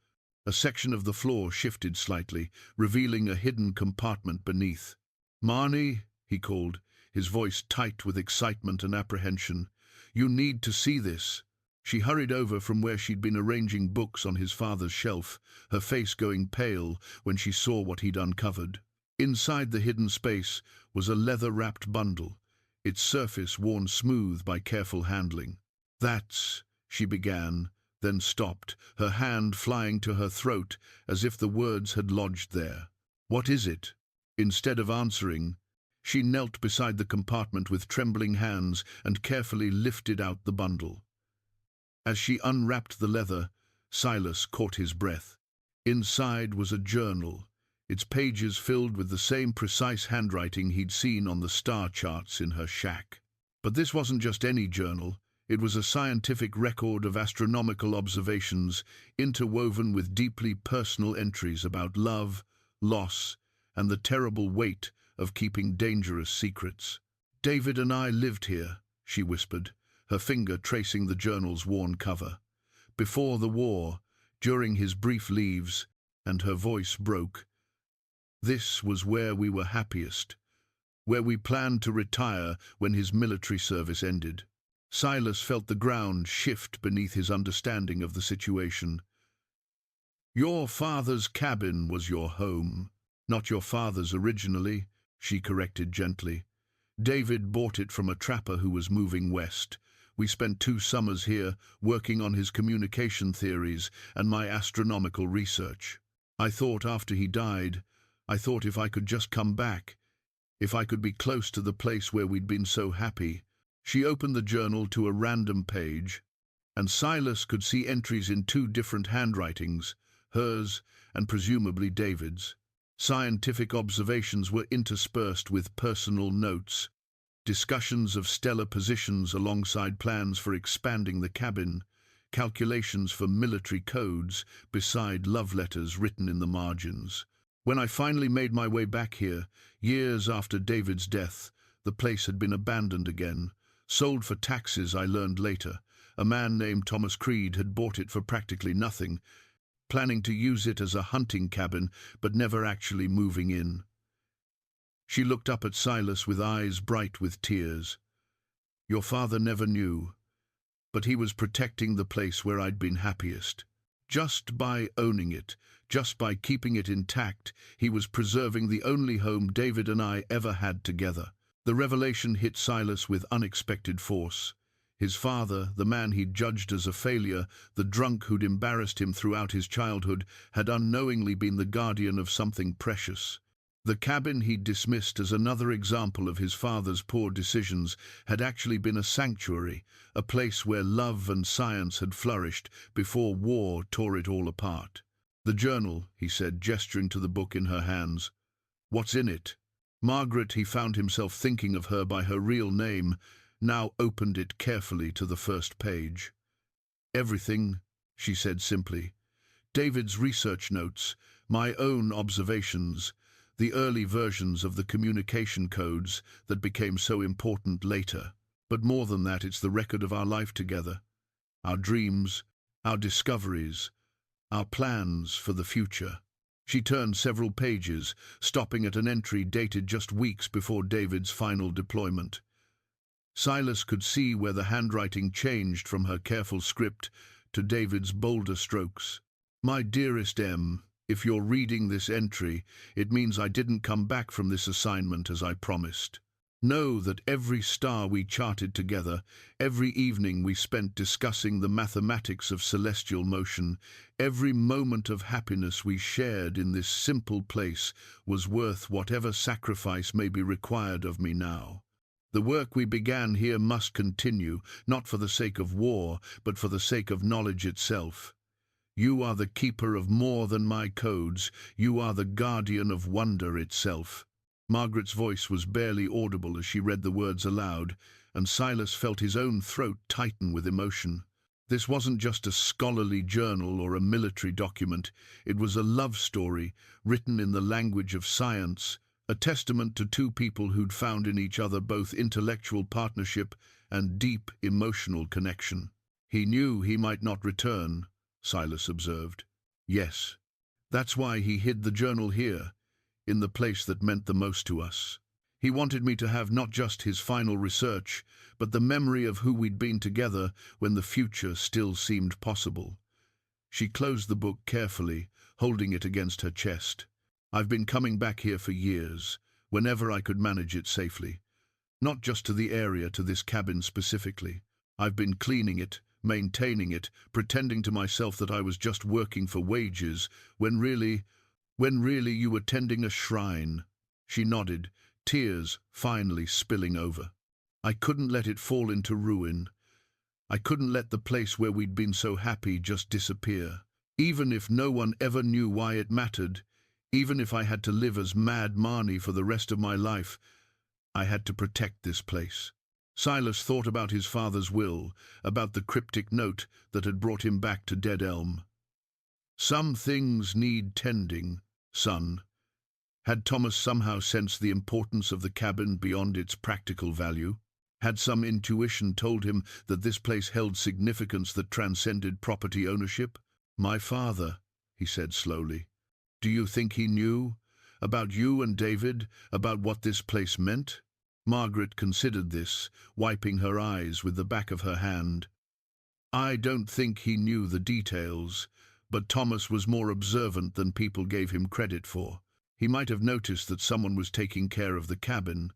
a section of the floor shifted slightly, revealing a hidden compartment beneath. "Marnie," he called, his voice tight with excitement and apprehension, "you need to see this." She hurried over from where she'd been arranging books on his father's shelf, her face going pale when she saw what he'd uncovered. Inside the hidden space was a leather-wrapped bundle, its surface worn smooth by careful handling. "That's," she began, then stopped, her hand flying to her throat as if the words had lodged there. "What is it?" Instead of answering, she knelt beside the compartment with trembling hands and carefully lifted out the bundle. As she unwrapped the leather, Silas caught his breath. Inside was a journal, its pages filled with the same precise handwriting he'd seen on the star charts in her shack. But this wasn't just any journal. It was a scientific record of astronomical observations, interwoven with deeply personal entries about love, loss, and the terrible weight of keeping dangerous secrets. "David and I lived here," she whispered, her finger tracing the journal's worn cover. "Before the war, during his brief leaves," and her voice broke. "This was where we were happiest, where we planned to retire when his military service ended." Silas felt the ground shift beneath his understanding of the situation. "Your father's cabin was your home, not your father's originally," she corrected gently. "David bought it from a trapper who was moving west. We spent 2 summers here, working on his communication theories and my astronomical research. I thought after he died, if I could just come back, if I could be close to the place where we'd been so happy." She opened the journal to a random page, and Silas could see entries in 2 different handwritings, hers and presumably David's. Scientific observations were interspersed with personal notes, discussions of stellar positions alongside plans for expanding the cabin, calculations for military codes beside love letters written in the margins. When I finally made my way back here, years after David's death, the place had been abandoned again. Sold for taxes, I learned later. A man named Thomas Creed had bought it for practically nothing, planning to use it as a hunting cabin, but never actually moving in. She looked up at Silas with eyes bright with tears. "Your father never knew, but he was protecting the place where I'd been happiest. Just by owning it, just by keeping it intact, he was preserving the only home David and I ever had together." The revelation hit Silas with unexpected force. His father, the man he'd judged as a failure, the drunk who'd embarrassed him throughout his childhood, had unknowingly been the guardian of something precious. The cabin he'd dismissed as another example of his father's poor decisions had actually been a sanctuary, a place where love and science had flourished before war tore it all apart. "The journal," he said, gesturing to the book in her hands. "What's in it?" Margaret, he found himself thinking of her by her real name, now opened it carefully to the first page. "Everything," she said simply. "David's research notes, my own observations, the early versions of the communication codes that became so important later. But more than that, it's the record of our life together, our dreams, our discoveries, our plans for the future." She turned several pages, stopping at an entry dated just weeks before David's final deployment. Silas could see where the handwriting changed from her careful script to David's bolder strokes. "My dearest M, if you're reading this entry, it means I didn't come back from this assignment as I promised. Know that every star we charted together, every evening we spent discussing the mathematics of celestial motion, every moment of happiness we shared in this simple place was worth whatever sacrifice may be required of me now. The work we began here must continue, not for the sake of war, but for the sake of knowledge itself. You are the keeper of more than my codes. You are the guardian of wonder itself." Margaret's voice was barely audible as she read the words aloud, and Silas felt his own throat tighten with emotion. This wasn't just a scholarly journal or a military document. It was a love story, written in the language of science, a testament to 2 people who'd found in each other both intellectual partnership and deep emotional connection. "He knew he might not return," Silas observed. "Yes. That's why he hid the journal here, in the place that meant the most to us. He wanted me to have not just his final research, but the memory of who we'd been together when the future still seemed possible." She closed the book carefully, holding it against her chest. "I've been coming back here for years, whenever I could manage it safely. Not just to the area, to this cabin specifically. I've been cleaning it, maintaining it, pretending to myself that I was just working for wages, when really you were tending a shrine." She nodded, tears finally spilling over. "I couldn't let it fall into ruin. I couldn't let the place where we'd been so happy just disappear. Even if no one ever knew why it mattered, even if I had to live as Mad Marnie for the rest of my life, I had to protect this place." Silas thought about his father's will, about the cryptic note that had brought him back to Dead Elm. Some things need tending, son. Had Thomas somehow sensed the importance of the cabin beyond its practical value? Had some intuition told him that this place held significance that transcended property ownership? "My father," he said slowly. "Do you think he knew? About you and David? About what this place meant?" Margaret considered this, wiping her eyes with the back of her hand. "I don't think he knew the details, but Thomas was more observant than people gave him credit for. He might have noticed that someone was taking care of the cabin,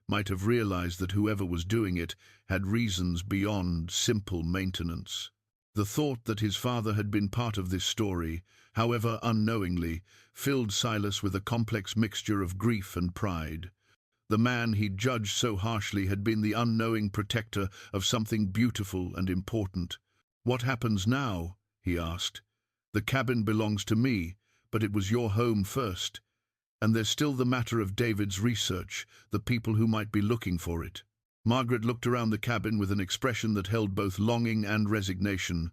might have realized that whoever was doing it had reasons beyond simple maintenance." The thought that his father had been part of this story, however unknowingly, filled Silas with a complex mixture of grief and pride. The man he'd judged so harshly had been the unknowing protector of something beautiful and important. "What happens now?" he asked. "The cabin belongs to me, but it was your home first. And there's still the matter of David's research, the people who might be looking for it." Margaret looked around the cabin with an expression that held both longing and resignation.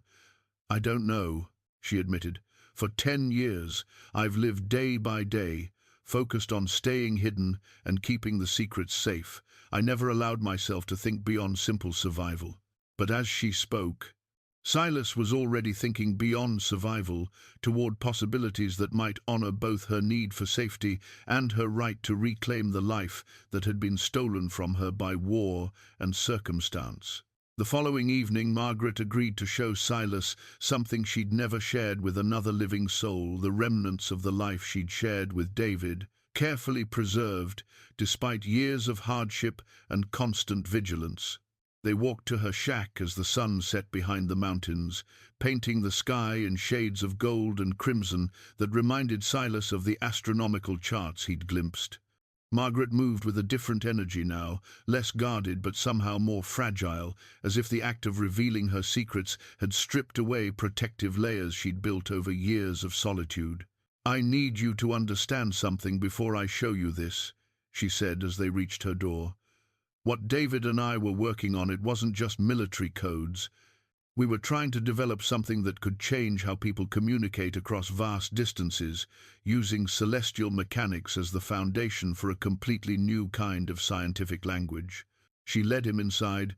"I don't know," she admitted. "For 10 years, I've lived day by day, focused on staying hidden and keeping the secrets safe. I never allowed myself to think beyond simple survival." But as she spoke, Silas was already thinking beyond survival, toward possibilities that might honor both her need for safety and her right to reclaim the life that had been stolen from her by war and circumstance. The following evening, Margaret agreed to show Silas something she'd never shared with another living soul, the remnants of the life she'd shared with David, carefully preserved despite years of hardship and constant vigilance. They walked to her shack as the sun set behind the mountains, painting the sky in shades of gold and crimson that reminded Silas of the astronomical charts he'd glimpsed. Margaret moved with a different energy now, less guarded but somehow more fragile, as if the act of revealing her secrets had stripped away protective layers she'd built over years of solitude. "I need you to understand something before I show you this," she said as they reached her door. "What David and I were working on, it wasn't just military codes. We were trying to develop something that could change how people communicate across vast distances, using celestial mechanics as the foundation for a completely new kind of scientific language." She led him inside,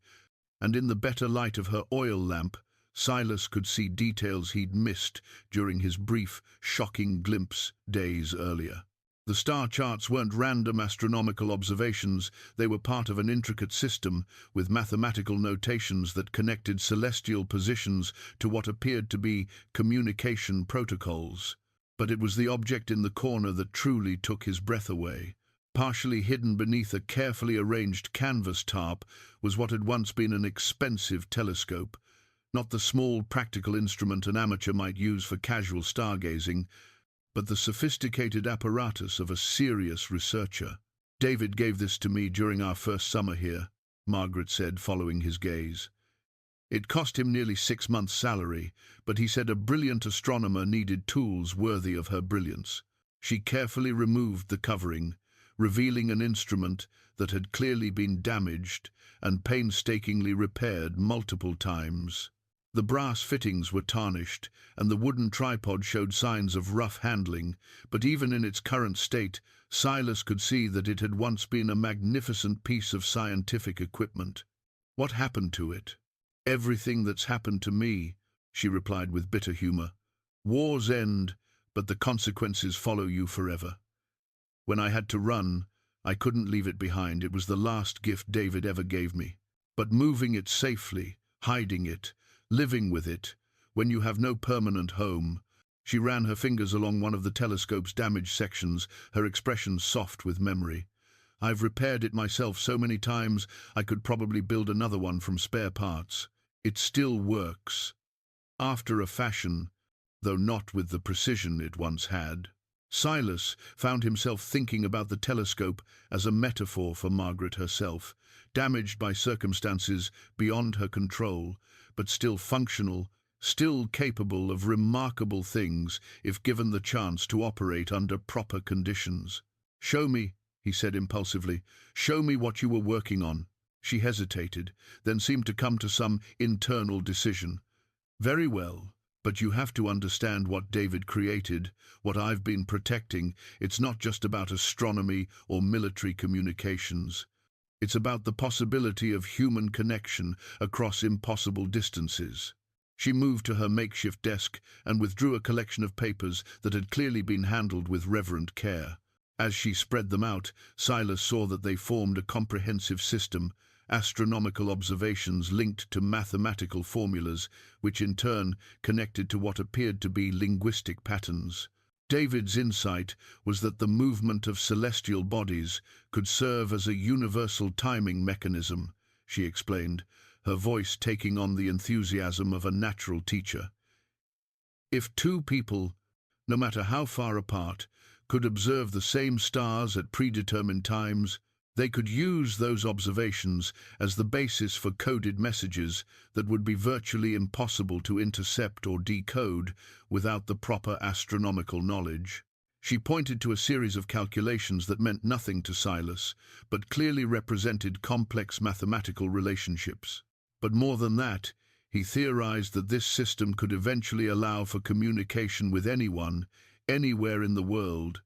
and in the better light of her oil lamp, Silas could see details he'd missed during his brief, shocking glimpse days earlier. The star charts weren't random astronomical observations, they were part of an intricate system with mathematical notations that connected celestial positions to what appeared to be communication protocols. But it was the object in the corner that truly took his breath away. Partially hidden beneath a carefully arranged canvas tarp was what had once been an expensive telescope, not the small practical instrument an amateur might use for casual stargazing, but the sophisticated apparatus of a serious researcher. "David gave this to me during our first summer here," Margaret said, following his gaze. "It cost him nearly 6 months' salary, but he said a brilliant astronomer needed tools worthy of her brilliance." She carefully removed the covering, revealing an instrument that had clearly been damaged and painstakingly repaired multiple times. The brass fittings were tarnished, and the wooden tripod showed signs of rough handling, but even in its current state, Silas could see that it had once been a magnificent piece of scientific equipment. "What happened to it?" "Everything that's happened to me," she replied with bitter humor. "Wars end, but the consequences follow you forever. When I had to run, I couldn't leave it behind. It was the last gift David ever gave me. But moving it safely, hiding it, living with it, when you have no permanent home." She ran her fingers along one of the telescope's damaged sections, her expression soft with memory. "I've repaired it myself so many times I could probably build another one from spare parts. It still works. After a fashion, though not with the precision it once had." Silas found himself thinking about the telescope as a metaphor for Margaret herself, damaged by circumstances beyond her control, but still functional, still capable of remarkable things if given the chance to operate under proper conditions. "Show me," he said impulsively. "Show me what you were working on." She hesitated, then seemed to come to some internal decision. Very well, but you have to understand what David created, what I've been protecting. It's not just about astronomy or military communications. It's about the possibility of human connection across impossible distances. She moved to her makeshift desk and withdrew a collection of papers that had clearly been handled with reverent care. As she spread them out, Silas saw that they formed a comprehensive system, astronomical observations linked to mathematical formulas, which in turn connected to what appeared to be linguistic patterns. David's insight was that the movement of celestial bodies could serve as a universal timing mechanism, she explained, her voice taking on the enthusiasm of a natural teacher. If two people, no matter how far apart, could observe the same stars at predetermined times, they could use those observations as the basis for coded messages that would be virtually impossible to intercept or decode without the proper astronomical knowledge. She pointed to a series of calculations that meant nothing to Silas, but clearly represented complex mathematical relationships. But more than that, he theorized that this system could eventually allow for communication with anyone, anywhere in the world,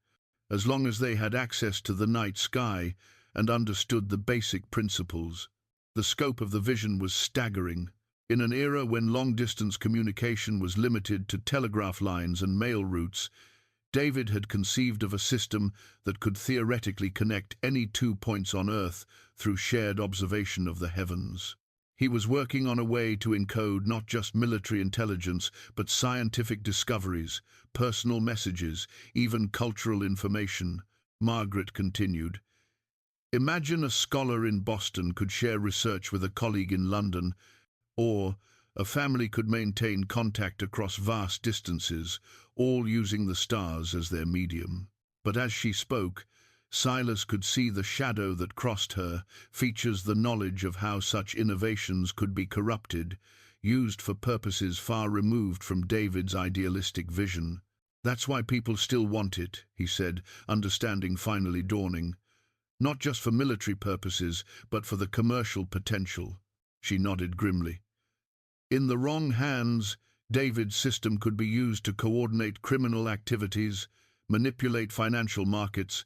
as long as they had access to the night sky and understood the basic principles. The scope of the vision was staggering. In an era when long-distance communication was limited to telegraph lines and mail routes, David had conceived of a system that could theoretically connect any 2 points on Earth through shared observation of the heavens. He was working on a way to encode not just military intelligence, but scientific discoveries, personal messages, even cultural information. Margaret continued, "Imagine a scholar in Boston could share research with a colleague in London, or a family could maintain contact across vast distances, all using the stars as their medium." But as she spoke, Silas could see the shadow that crossed her, features the knowledge of how such innovations could be corrupted, used for purposes far removed from David's idealistic vision. "That's why people still want it," he said, understanding finally dawning. "Not just for military purposes, but for the commercial potential." She nodded grimly. In the wrong hands, David's system could be used to coordinate criminal activities, manipulate financial markets,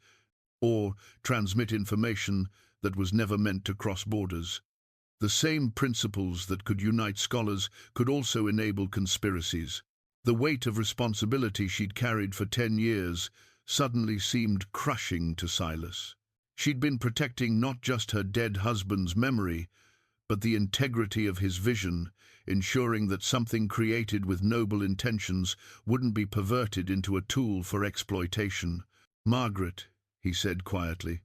or transmit information that was never meant to cross borders. The same principles that could unite scholars could also enable conspiracies. The weight of responsibility she'd carried for 10 years suddenly seemed crushing to Silas. She'd been protecting not just her dead husband's memory, but the integrity of his vision, ensuring that something created with noble intentions wouldn't be perverted into a tool for exploitation. "Margaret," he said quietly,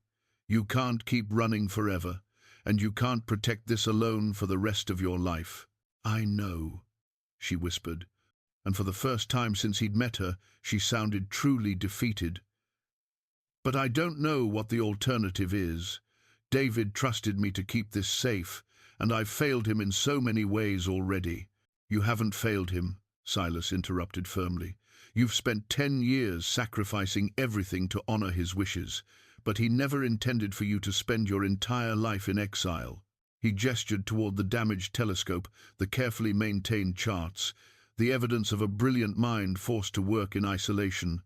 "you can't keep running forever, and you can't protect this alone for the rest of your life." "I know," she whispered, and for the first time since he'd met her, she sounded truly defeated. "But I don't know what the alternative is. David trusted me to keep this safe, and I've failed him in so many ways already." "You haven't failed him," Silas interrupted firmly. "You've spent 10 years sacrificing everything to honor his wishes, but he never intended for you to spend your entire life in exile." He gestured toward the damaged telescope, the carefully maintained charts, the evidence of a brilliant mind forced to work in isolation.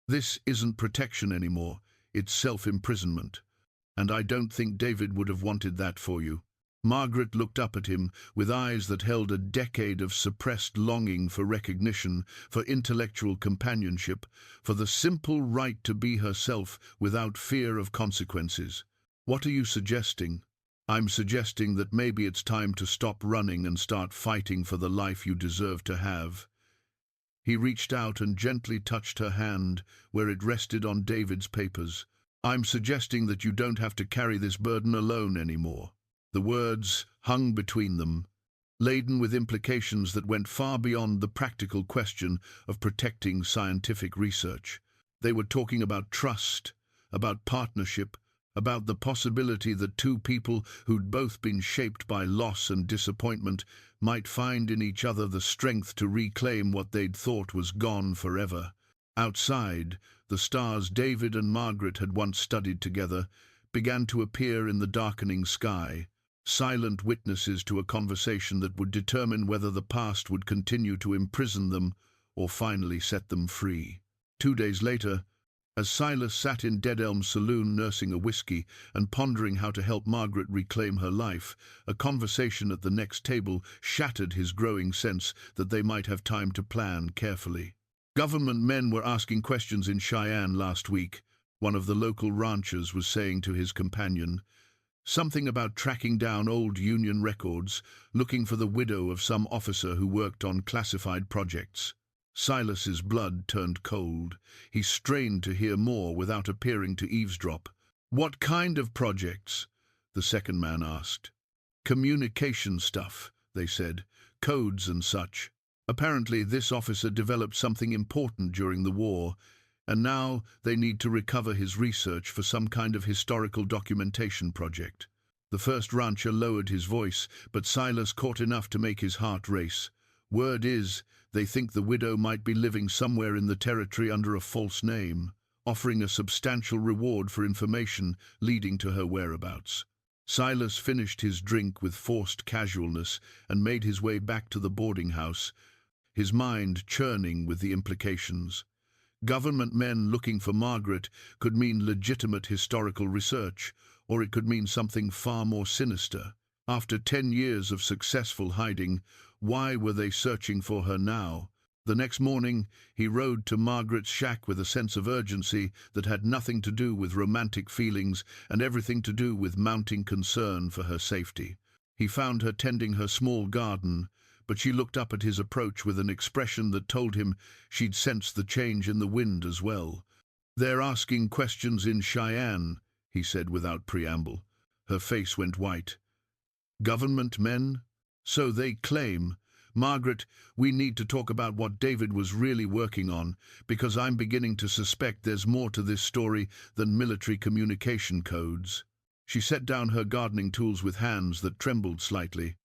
"This isn't protection anymore, it's self-imprisonment. And I don't think David would have wanted that for you." Margaret looked up at him with eyes that held a decade of suppressed longing for recognition, for intellectual companionship, for the simple right to be herself without fear of consequences. "What are you suggesting?" "I'm suggesting that maybe it's time to stop running and start fighting for the life you deserve to have." He reached out and gently touched her hand where it rested on David's papers. "I'm suggesting that you don't have to carry this burden alone anymore." The words hung between them, laden with implications that went far beyond the practical question of protecting scientific research. They were talking about trust, about partnership, about the possibility that two people who'd both been shaped by loss and disappointment might find in each other the strength to reclaim what they'd thought was gone forever. Outside, the stars David and Margaret had once studied together began to appear in the darkening sky, silent witnesses to a conversation that would determine whether the past would continue to imprison them or finally set them free. 2 days later, as Silas sat in Dead Elm saloon nursing a whiskey and pondering how to help Margaret reclaim her life, a conversation at the next table shattered his growing sense that they might have time to plan carefully. Government men were asking questions in Cheyenne last week, one of the local ranchers was saying to his companion. Something about tracking down old Union records, looking for the widow of some officer who worked on classified projects. Silas's blood turned cold. He strained to hear more without appearing to eavesdrop. "What kind of projects?" the second man asked. "Communication stuff," they said. "Codes and such. Apparently this officer developed something important during the war, and now they need to recover his research for some kind of historical documentation project." The first rancher lowered his voice, but Silas caught enough to make his heart race. "Word is, they think the widow might be living somewhere in the territory under a false name, offering a substantial reward for information leading to her whereabouts." Silas finished his drink with forced casualness and made his way back to the boarding house, his mind churning with the implications. Government men looking for Margaret could mean legitimate historical research, or it could mean something far more sinister. After 10 years of successful hiding, why were they searching for her now? The next morning, he rode to Margaret's shack with a sense of urgency that had nothing to do with romantic feelings and everything to do with mounting concern for her safety. He found her tending her small garden, but she looked up at his approach with an expression that told him she'd sensed the change in the wind as well. "They're asking questions in Cheyenne," he said without preamble. Her face went white. "Government men? So they claim. Margaret, we need to talk about what David was really working on, because I'm beginning to suspect there's more to this story than military communication codes." She set down her gardening tools with hands that trembled slightly.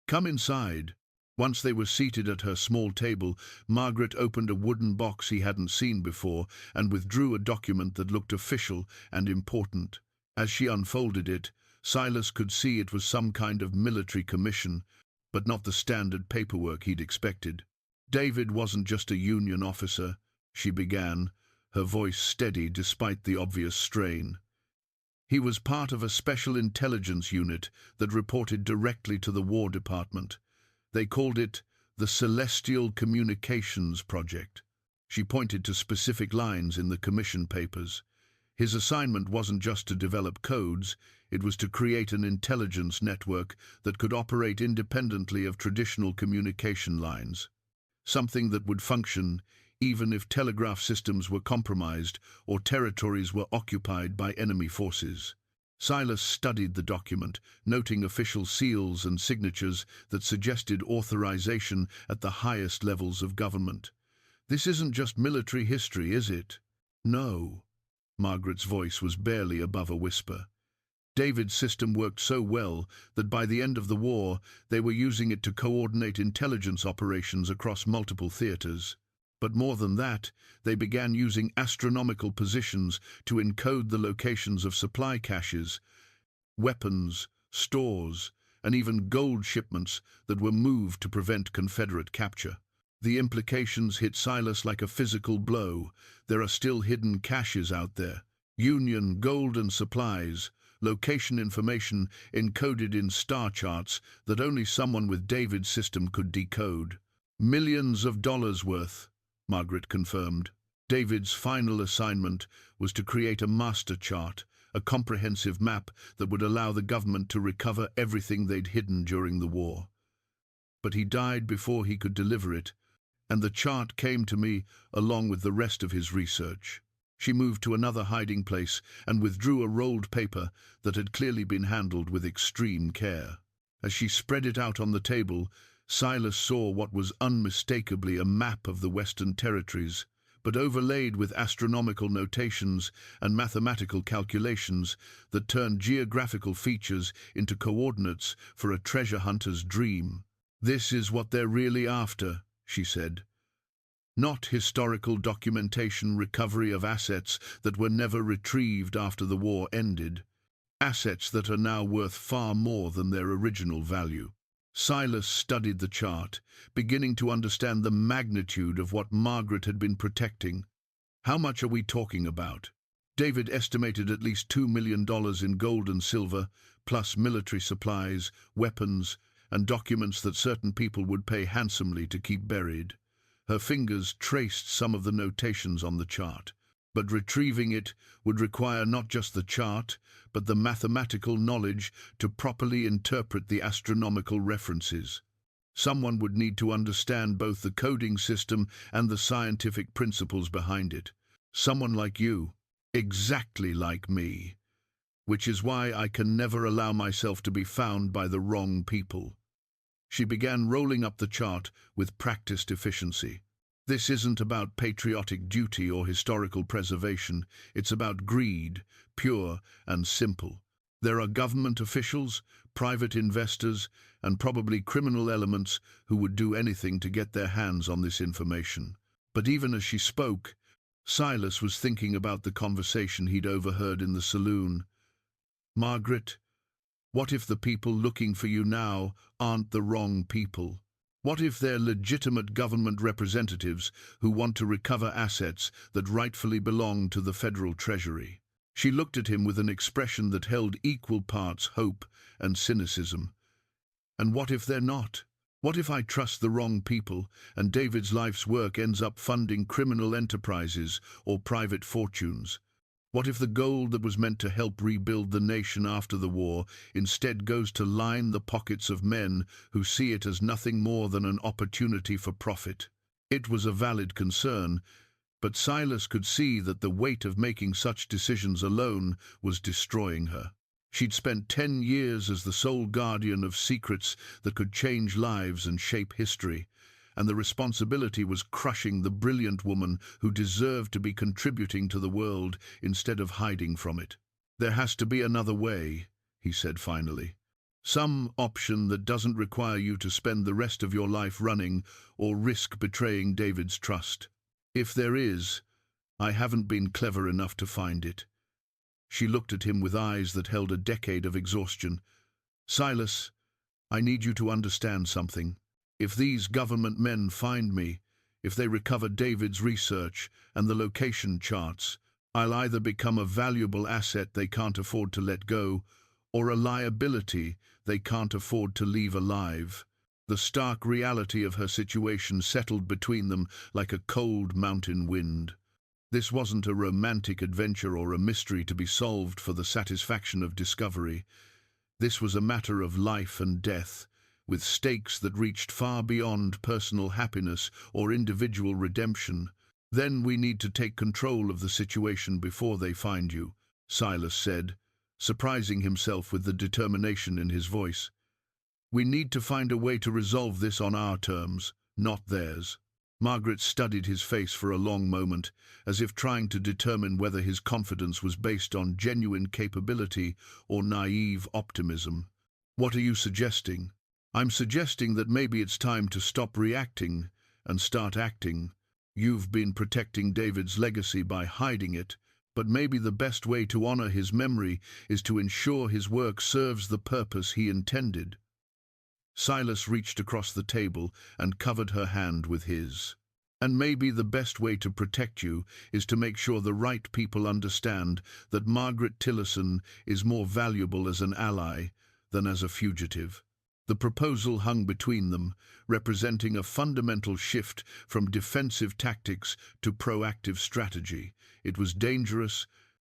"Come inside." Once they were seated at her small table, Margaret opened a wooden box he hadn't seen before and withdrew a document that looked official and important. As she unfolded it, Silas could see it was some kind of military commission, but not the standard paperwork he'd expected. "David wasn't just a Union officer," she began, her voice steady despite the obvious strain. "He was part of a special intelligence unit that reported directly to the War Department. They called it the Celestial Communications Project." She pointed to specific lines in the commission papers. His assignment wasn't just to develop codes, it was to create an intelligence network that could operate independently of traditional communication lines. Something that would function even if telegraph systems were compromised or territories were occupied by enemy forces. Silas studied the document, noting official seals and signatures that suggested authorization at the highest levels of government. "This isn't just military history, is it?" "No." Margaret's voice was barely above a whisper. David's system worked so well that by the end of the war, they were using it to coordinate intelligence operations across multiple theaters. But more than that, they began using astronomical positions to encode the locations of supply caches, weapons, stores, and even gold shipments that were moved to prevent Confederate capture. The implications hit Silas like a physical blow. There are still hidden caches out there. Union gold and supplies, location information encoded in star charts that only someone with David's system could decode. "Millions of dollars worth," Margaret confirmed. David's final assignment was to create a master chart, a comprehensive map that would allow the government to recover everything they'd hidden during the war. But he died before he could deliver it, and the chart came to me along with the rest of his research. She moved to another hiding place and withdrew a rolled paper that had clearly been handled with extreme care. As she spread it out on the table, Silas saw what was unmistakably a map of the Western Territories, but overlaid with astronomical notations and mathematical calculations that turned geographical features into coordinates for a treasure hunter's dream. "This is what they're really after," she said. "Not historical documentation recovery of assets that were never retrieved after the war ended. assets that are now worth far more than their original value. Silas studied the chart, beginning to understand the magnitude of what Margaret had been protecting. How much are we talking about? David estimated at least $2 million in gold and silver, plus military supplies, weapons, and documents that certain people would pay handsomely to keep buried. Her fingers traced some of the notations on the chart, but retrieving it would require not just the chart, but the mathematical knowledge to properly interpret the astronomical references. Someone would need to understand both the coding system and the scientific principles behind it. Someone like you, exactly like me, which is why I can never allow myself to be found by the wrong people. She began rolling up the chart with practiced efficiency. This isn't about patriotic duty or historical preservation. It's about greed, pure and simple. There are government officials, private investors, and probably criminal elements who would do anything to get their hands on this information. But even as she spoke, Silas was thinking about the conversation he'd overheard in the saloon. Margaret, what if the people looking for you now aren't the wrong people? What if they're legitimate government representatives who want to recover assets that rightfully belong to the federal treasury? She looked at him with an expression that held equal parts hope and cynicism. And what if they're not? What if I trust the wrong people and David's life's work ends up funding criminal enterprises or private fortunes? What if the gold that was meant to help rebuild the nation after the war instead goes to line the pockets of men who see it as nothing more than an opportunity for profit? It was a valid concern, but Silas could see that the weight of making such decisions alone was destroying her. She'd spent 10 years as the sole guardian of secrets that could change lives and shape history, and the responsibility was crushing the brilliant woman who deserved to be contributing to the world instead of hiding from it. There has to be another way, he said finally. Some option that doesn't require you to spend the rest of your life running or risk betraying David's trust. If there is, I haven't been clever enough to find it. She looked at him with eyes that held a decade of exhaustion. Silas, I need you to understand something. If these government men find me, if they recover David's research and the location charts, I'll either become a valuable asset they can't afford to let go, or a liability they can't afford to leave alive. The stark reality of her situation settled between them like a cold mountain wind. This wasn't a romantic adventure or a mystery to be solved for the satisfaction of discovery. This was a matter of life and death, with stakes that reached far beyond personal happiness or individual redemption. Then we need to take control of the situation before they find you, Silas said, surprising himself with the determination in his voice. We need to find a way to resolve this on our terms, not theirs. Margaret studied his face for a long moment, as if trying to determine whether his confidence was based on genuine capability or naive optimism. What are you suggesting? I'm suggesting that maybe it's time to stop reacting and start acting. You've been protecting David's legacy by hiding it, but maybe the best way to honor his memory is to ensure his work serves the purpose he intended. Silas reached across the table and covered her hand with his. And maybe the best way to protect you is to make sure the right people understand that Margaret Tillerson is more valuable as an ally than as a fugitive. The proposal hung between them, representing a fundamental shift from defensive tactics to proactive strategy. It was dangerous,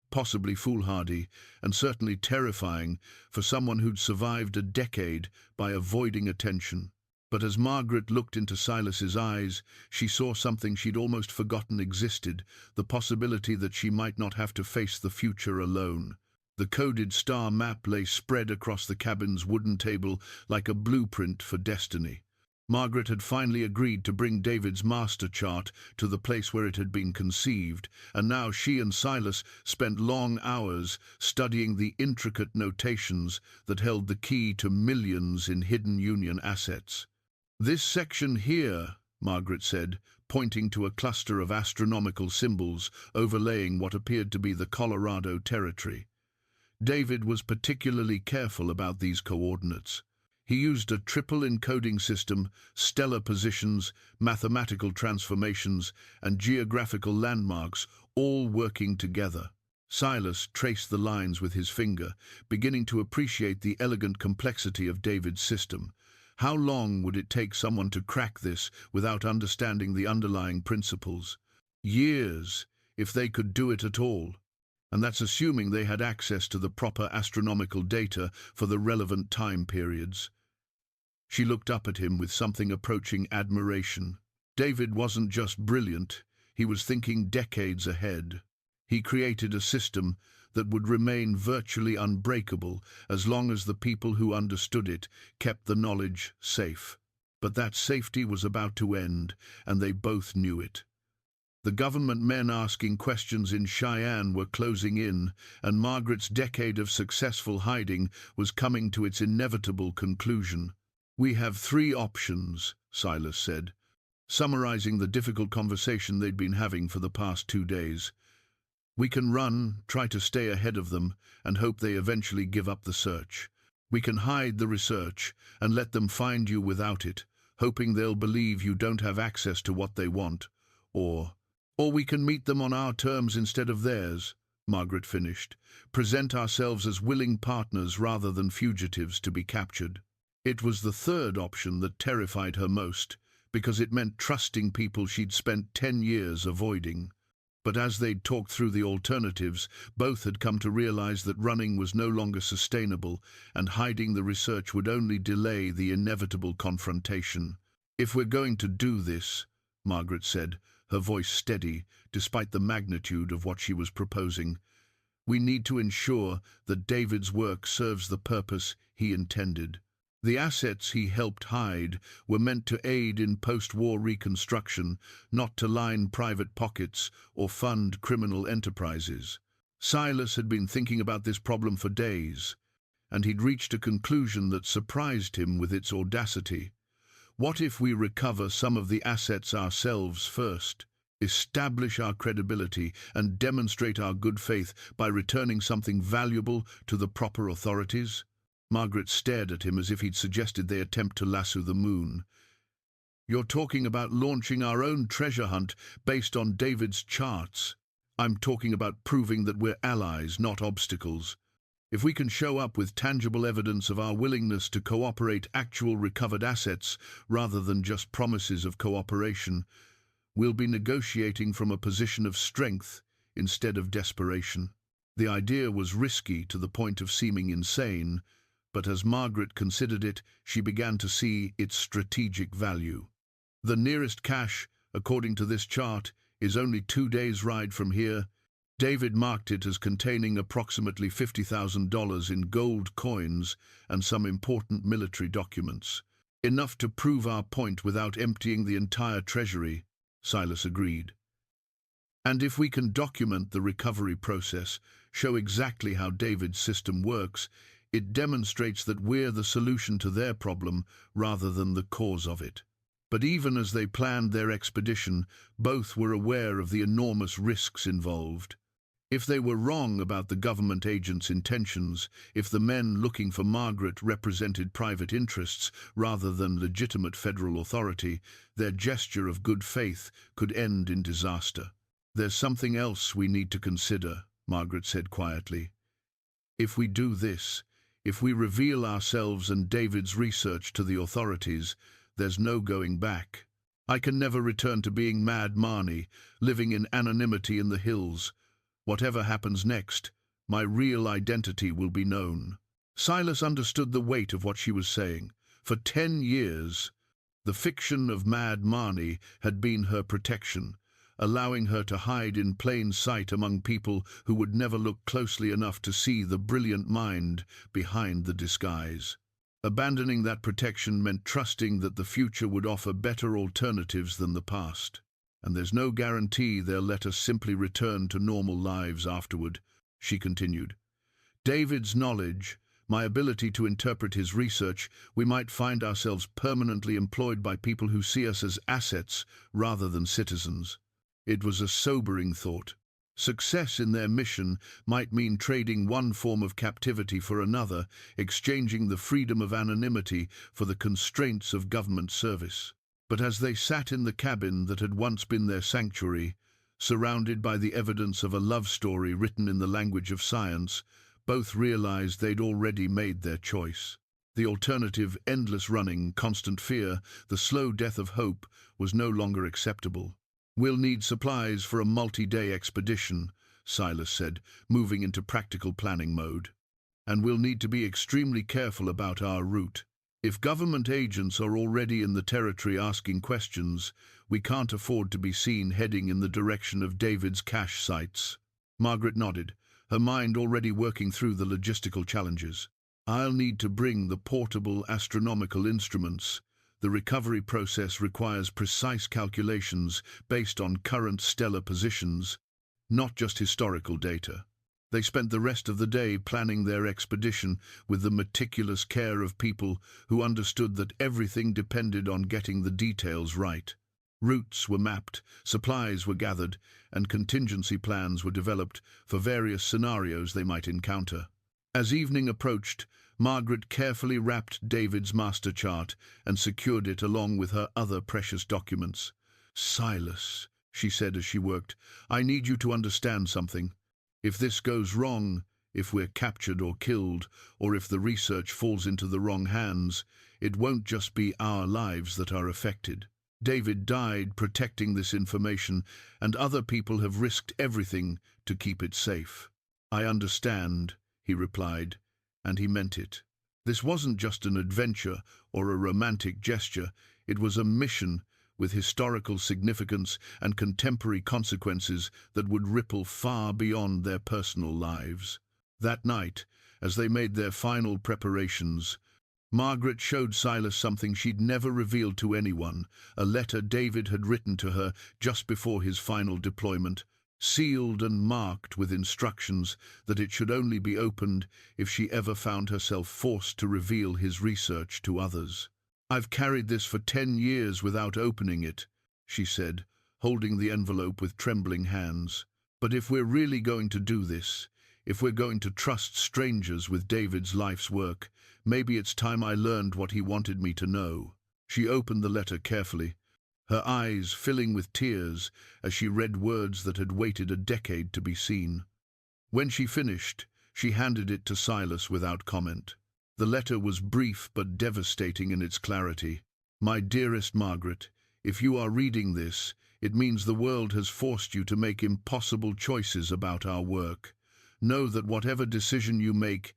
possibly foolhardy, and certainly terrifying for someone who'd survived a decade by avoiding attention. But as Margaret looked into Silas's eyes, she saw something she'd almost forgotten existed, the possibility that she might not have to face the future alone. The coded star map lay spread across the cabin's wooden table like a blueprint for destiny. Margaret had finally agreed to bring David's master chart to the place where it had been conceived, and now she and Silas spent long hours studying the intricate notations that held the key to millions in hidden Union assets. This section here, Margaret said, pointing to a cluster of astronomical symbols overlaying what appeared to be the Colorado Territory. David was particularly careful about these coordinates. He used a triple encoding system, stellar positions, mathematical transformations, and geographical landmarks, all working together. Silas traced the lines with his finger, beginning to appreciate the elegant complexity of David's system. How long would it take someone to crack this without understanding the underlying principles? Years, if they could do it at all. And that's assuming they had access to the proper astronomical data for the relevant time periods. She looked up at him with something approaching admiration. David wasn't just brilliant, he was thinking decades ahead. He created a system that would remain virtually unbreakable as long as the people who understood it kept the knowledge safe. But that safety was about to end, and they both knew it. The government men asking questions in Cheyenne were closing in, and Margaret's decade of successful hiding was coming to its inevitable conclusion. "We have three options," Silas said, summarizing the difficult conversation they'd been having for the past 2 days. "We can run, try to stay ahead of them, and hope they eventually give up the search. We can hide the research and let them find you without it, hoping they'll believe you don't have access to what they want. Or we can meet them on our terms instead of theirs," Margaret finished. "Present ourselves as willing partners rather than fugitives to be captured." It was the third option that terrified her most, because it meant trusting people she'd spent 10 years avoiding. But as they'd talked through the alternatives, both had come to realize that running was no longer sustainable, and hiding the research would only delay the inevitable confrontation. "If we're going to do this," Margaret said, her voice steady despite the magnitude of what she was proposing, "we need to ensure that David's work serves the purpose he intended. The assets he helped hide were meant to aid in post-war reconstruction, not to line private pockets or fund criminal enterprises." Silas had been thinking about this problem for days, and he'd reached a conclusion that surprised him with its audacity. What if we recover some of the assets ourselves first, establish our credibility, and demonstrate our good faith by returning something valuable to the proper authorities? Margaret stared at him as if he'd suggested they attempt to lasso the moon. "You're talking about launching our own treasure hunt based on David's charts. I'm talking about proving that we're allies, not obstacles. If we can show up with tangible evidence of our willingness to cooperate, actual recovered assets, rather than just promises of cooperation, we'll be negotiating from a position of strength instead of desperation." The idea was risky to the point of seeming insane, but as Margaret considered it, she began to see its strategic value. The nearest cache, according to this chart, is only 2 days' ride from here. David marked it as containing approximately $50,000 in gold coins and some important military documents. "Enough to prove our point without emptying the entire treasury," Silas agreed. "And if we can document the recovery process, show exactly how David's system works, it demonstrates that we're the solution to their problem rather than the cause of it." But even as they planned their expedition, both were aware of the enormous risks involved. If they were wrong about the government agent's intentions, if the men looking for Margaret represented private interests rather than legitimate federal authority, their gesture of good faith could end in disaster. "There's something else we need to consider," Margaret said quietly. "If we do this, if we reveal ourselves and David's research to the authorities, there's no going back. I can never return to being Mad Marnie, living in anonymity in the hills. Whatever happens next, my real identity will be known." Silas understood the weight of what she was saying. For 10 years, the fiction of Mad Marnie had been her protection, allowing her to hide in plain sight among people who would never look closely enough to see the brilliant mind behind the disguise. Abandoning that protection meant trusting that the future would offer better alternatives than the past. "And there's no guarantee they'll let us simply return to normal lives afterward," she continued. "David's knowledge, my ability to interpret his research, we might find ourselves permanently employed by people who see us as assets rather than citizens." It was a sobering thought. Success in their mission might mean trading one form of captivity for another, exchanging the freedom of anonymity for the constraints of government service. But as they sat in the cabin that had once been their sanctuary, surrounded by the evidence of a love story written in the language of science, both realized they'd already made their choice. The alternative, endless running, constant fear, the slow death of hope, was no longer acceptable. "We'll need supplies for a multi-day expedition," Silas said, moving into practical planning mode. "And we'll need to be extremely careful about our route. If government agents are already in the territory asking questions, we can't afford to be seen heading in the direction of David's cache sites." Margaret nodded, her mind already working through the logistical challenges. "I'll need to bring the portable astronomical instruments. The recovery process requires precise calculations based on current stellar positions, not just historical data." They spent the rest of the day planning their expedition with the meticulous care of people who understood that everything depended on getting the details right. Routes were mapped, supplies were gathered, and contingency plans were developed for various scenarios they might encounter. As evening approached, Margaret carefully wrapped David's master chart and secured it along with her other precious documents. "Silas," she said as she worked, "I need you to understand something. If this goes wrong, if we're captured or killed, or if the research falls into the wrong hands, it won't just be our lives that are affected. David died protecting this information, and other people have risked everything to keep it safe." "I understand," he replied, and he meant it. This wasn't just an adventure or a romantic gesture, it was a mission with historical significance and contemporary consequences that would ripple far beyond their personal lives. That night, as they made their final preparations, Margaret showed Silas something she'd never revealed to anyone, a letter David had written to her just before his final deployment, sealed and marked with instructions that it should only be opened if she ever found herself forced to reveal his research to others. "I've carried this for 10 years without opening it," she said, holding the envelope with trembling hands. "But if we're really going to do this, if we're going to trust strangers with David's life's work, maybe it's time I learned what he wanted me to know." She opened the letter carefully, her eyes filling with tears as she read words that had waited a decade to be seen. When she finished, she handed it to Silas without comment. The letter was brief but devastating in its clarity. "My dearest Margaret, if you are reading this, it means the world has forced you to make impossible choices about our work. Know that whatever decision you make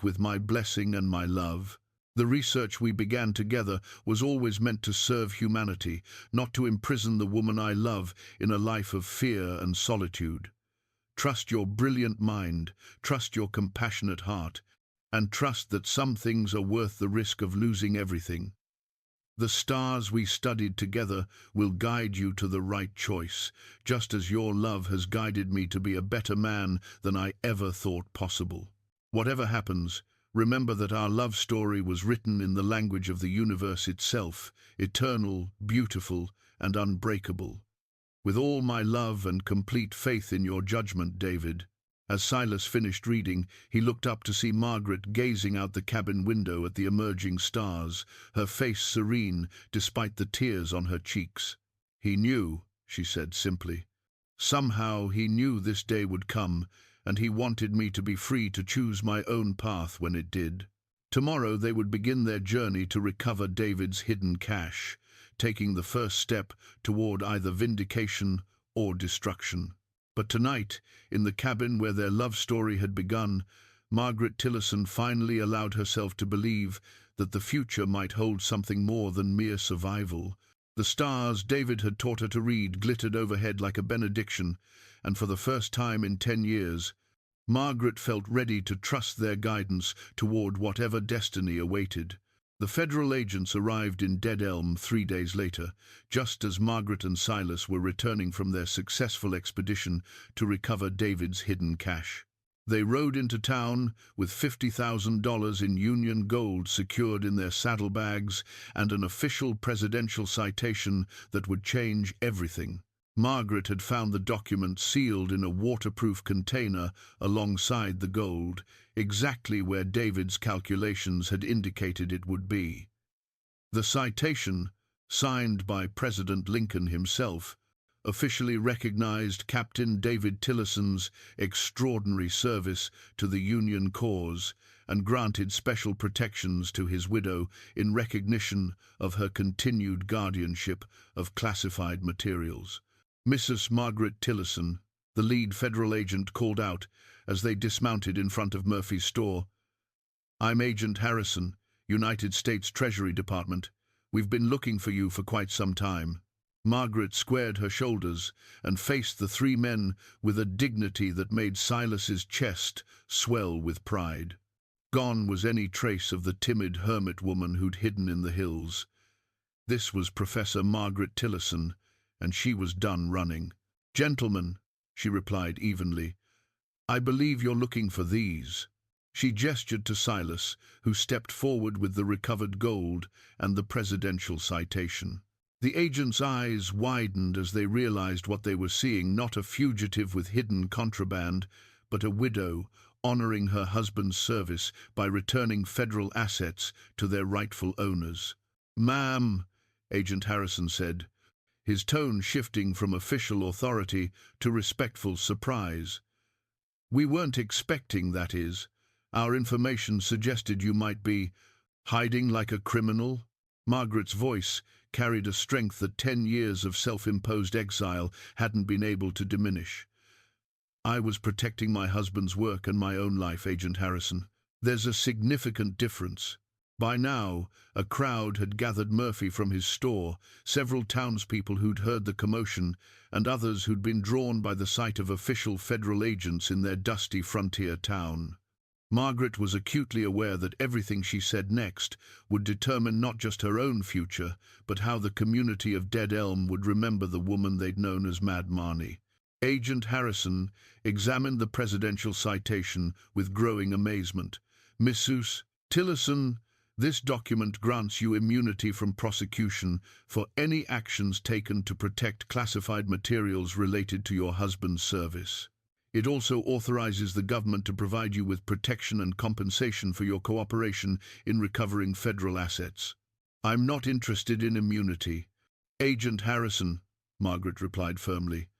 with my blessing and my love. The research we began together was always meant to serve humanity, not to imprison the woman I love in a life of fear and solitude. Trust your brilliant mind, trust your compassionate heart, and trust that some things are worth the risk of losing everything. The stars we studied together will guide you to the right choice, just as your love has guided me to be a better man than I ever thought possible. Whatever happens, remember that our love story was written in the language of the universe itself, eternal, beautiful, and unbreakable. With all my love and complete faith in your judgment, David." As Silas finished reading, he looked up to see Margaret gazing out the cabin window at the emerging stars, her face serene despite the tears on her cheeks. "He knew," she said simply. "Somehow he knew this day would come, and he wanted me to be free to choose my own path when it did." Tomorrow they would begin their journey to recover David's hidden cache, taking the first step toward either vindication or destruction. But tonight, in the cabin where their love story had begun, Margaret Tillerson finally allowed herself to believe that the future might hold something more than mere survival. The stars David had taught her to read glittered overhead like a benediction, and for the first time in 10 years, Margaret felt ready to trust their guidance toward whatever destiny awaited. The federal agents arrived in Dead Elm 3 days later, just as Margaret and Silas were returning from their successful expedition to recover David's hidden cache. They rode into town with $50,000 in Union gold secured in their saddlebags and an official presidential citation that would change everything. Margaret had found the document sealed in a waterproof container alongside the gold, exactly where David's calculations had indicated it would be. The citation, signed by President Lincoln himself, officially recognized Captain David Tillison's extraordinary service to the Union cause and granted special protections to his widow in recognition of her continued guardianship of classified materials. Mrs. Margaret Tillison, the lead federal agent, called out as they dismounted in front of Murphy's store. "I'm Agent Harrison, United States Treasury Department. We've been looking for you for quite some time." Margaret squared her shoulders and faced the three men with a dignity that made Silas's chest swell with pride. Gone was any trace of the timid hermit woman who'd hidden in the hills. This was Professor Margaret Tillison, and she was done running. "Gentlemen," she replied evenly, "I believe you're looking for these." She gestured to Silas, who stepped forward with the recovered gold and the presidential citation. The agent's eyes widened as they realized what they were seeing, not a fugitive with hidden contraband, but a widow honoring her husband's service by returning federal assets to their rightful owners. "Ma'am," Agent Harrison said, his tone shifting from official authority to respectful surprise. "We weren't expecting, that is. Our information suggested you might be hiding like a criminal." Margaret's voice carried a strength that 10 years of self-imposed exile hadn't been able to diminish. "I was protecting my husband's work and my own life, Agent Harrison. There's a significant difference." By now, a crowd had gathered Murphy from his store, several townspeople who'd heard the commotion, and others who'd been drawn by the sight of official federal agents in their dusty frontier town. Margaret was acutely aware that everything she said next would determine not just her own future, but how the community of Dead Elm would remember the woman they'd known as Mad Marnie. Agent Harrison examined the presidential citation with growing amazement. "Mrs. Tillison, this document grants you immunity from prosecution for any actions taken to protect classified materials related to your husband's service. It also authorizes the government to provide you with protection and compensation for your cooperation in recovering federal assets." "I'm not interested in immunity, Agent Harrison," Margaret replied firmly.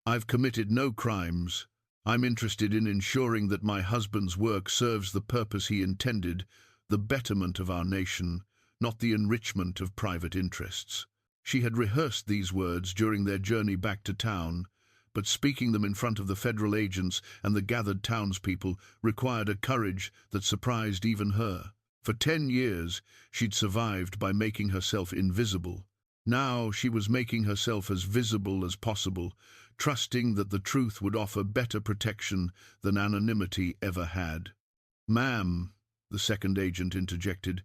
"I've committed no crimes. I'm interested in ensuring that my husband's work serves the purpose he intended, the betterment of our nation, not the enrichment of private interests." She had rehearsed these words during their journey back to town, but speaking them in front of the federal agents and the gathered townspeople required a courage that surprised even her. For 10 years, she'd survived by making herself invisible. Now she was making herself as visible as possible, trusting that the truth would offer better protection than anonymity ever had. "Ma'am," the second agent interjected,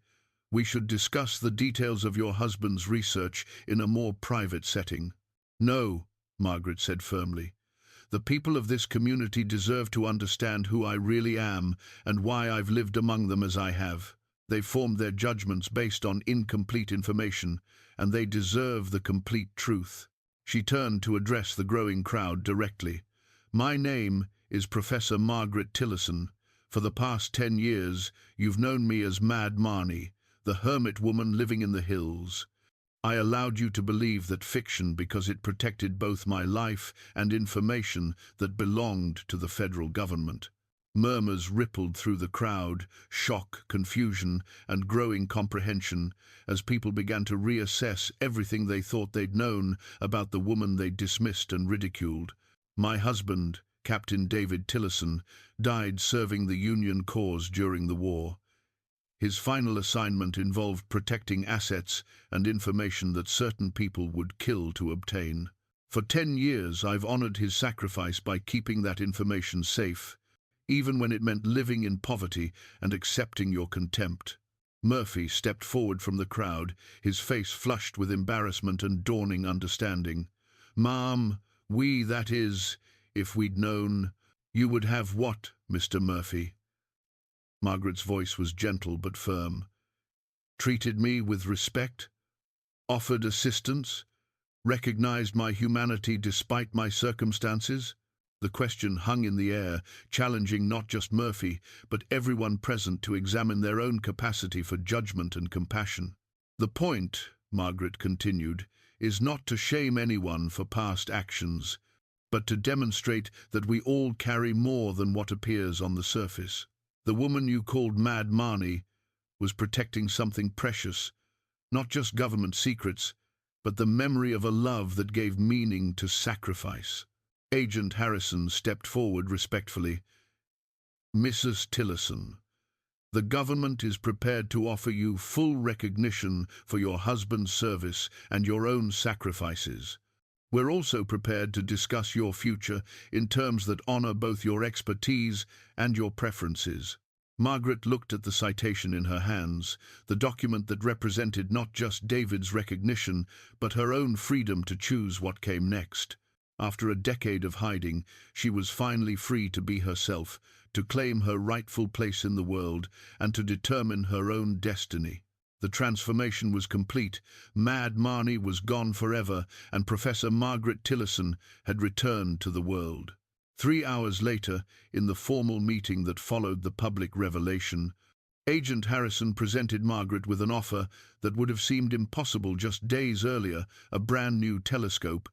"we should discuss the details of your husband's research in a more private setting." "No," Margaret said firmly. "The people of this community deserve to understand who I really am and why I've lived among them as I have. They've formed their judgments based on incomplete information, and they deserve the complete truth." She turned to address the growing crowd directly. "My name is Professor Margaret Tillison. For the past 10 years, you've known me as Mad Marnie, the hermit woman living in the hills. I allowed you to believe that fiction because it protected both my life and information that belonged to the federal government." Murmurs rippled through the crowd, shock, confusion, and growing comprehension, as people began to reassess everything they thought they'd known about the woman they'd dismissed and ridiculed. "My husband, Captain David Tillison, died serving the Union cause during the war. His final assignment involved protecting assets and information that certain people would kill to obtain. For 10 years, I've honored his sacrifice by keeping that information safe, even when it meant living in poverty and accepting your contempt." Murphy stepped forward from the crowd, his face flushed with embarrassment and dawning understanding. "Ma'am, that is, if we'd known." "You would have what, Mr. Murphy?" Margaret's voice was gentle but firm. "Treated me with respect? Offered assistance? Recognized my humanity despite my circumstances? The question hung in the air, challenging not just Murphy, but everyone present to examine their own capacity for judgment and compassion. The point, Margaret continued, is not to shame anyone for past actions, but to demonstrate that we all carry more than what appears on the surface. The woman you called Mad Marnie was protecting something precious, not just government secrets, but the memory of a love that gave meaning to sacrifice. Agent Harrison stepped forward respectfully. Mrs. Tillerson, the government is prepared to offer you full recognition for your husband's service and your own sacrifices. We're also prepared to discuss your future in terms that honor both your expertise and your preferences. Margaret looked at the citation in her hands, the document that represented not just David's recognition, but her own freedom to choose what came next. After a decade of hiding, she was finally free to be herself, to claim her rightful place in the world, and to determine her own destiny. The transformation was complete. Mad Marnie was gone forever, and Professor Margaret Tillerson had returned to the world. 3 hours later, in the formal meeting that followed the public revelation, Agent Harrison presented Margaret with an offer that would have seemed impossible just days earlier: a brand new telescope,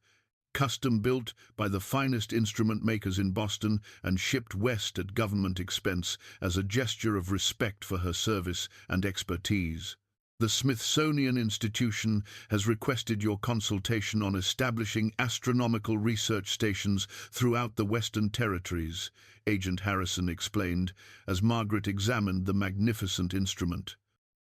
custom-built by the finest instrument makers in Boston and shipped west at government expense as a gesture of respect for her service and expertise. The Smithsonian Institution has requested your consultation on establishing astronomical research stations throughout the Western Territories, Agent Harrison explained, as Margaret examined the magnificent instrument.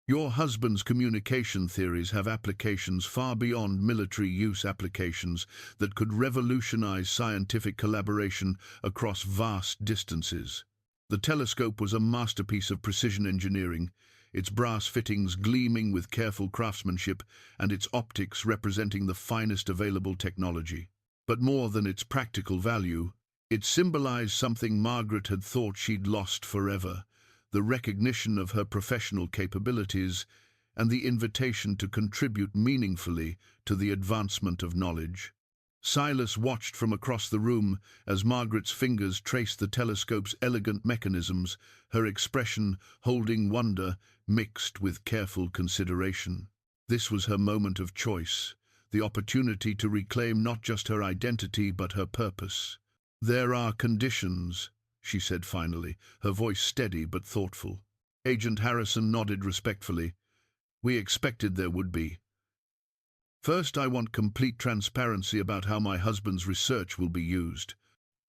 Your husband's communication theories have applications far beyond military use applications that could revolutionize scientific collaboration across vast distances. The telescope was a masterpiece of precision engineering, its brass fittings gleaming with careful craftsmanship and its optics representing the finest available technology. But more than its practical value, it symbolized something Margaret had thought she'd lost forever: the recognition of her professional capabilities and the invitation to contribute meaningfully to the advancement of knowledge. Silas watched from across the room as Margaret's fingers traced the telescope's elegant mechanisms, her expression holding wonder mixed with careful consideration. This was her moment of choice, the opportunity to reclaim not just her identity but her purpose. "There are conditions," she said finally, her voice steady but thoughtful. Agent Harrison nodded respectfully. "We expected there would be. First, I want complete transparency about how my husband's research will be used.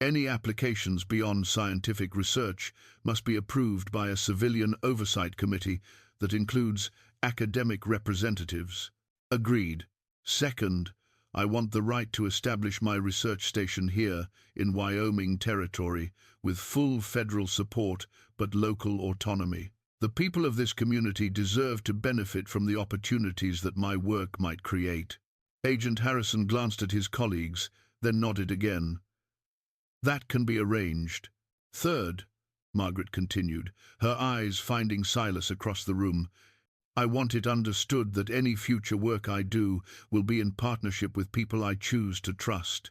Any applications beyond scientific research must be approved by a civilian oversight committee that includes academic representatives." "Agreed." "Second, I want the right to establish my research station here in Wyoming Territory with full federal support but local autonomy. The people of this community deserve to benefit from the opportunities that my work might create." Agent Harrison glanced at his colleagues, then nodded again. "That can be arranged." "Third," Margaret continued, her eyes finding Silas across the room, "I want it understood that any future work I do will be in partnership with people I choose to trust.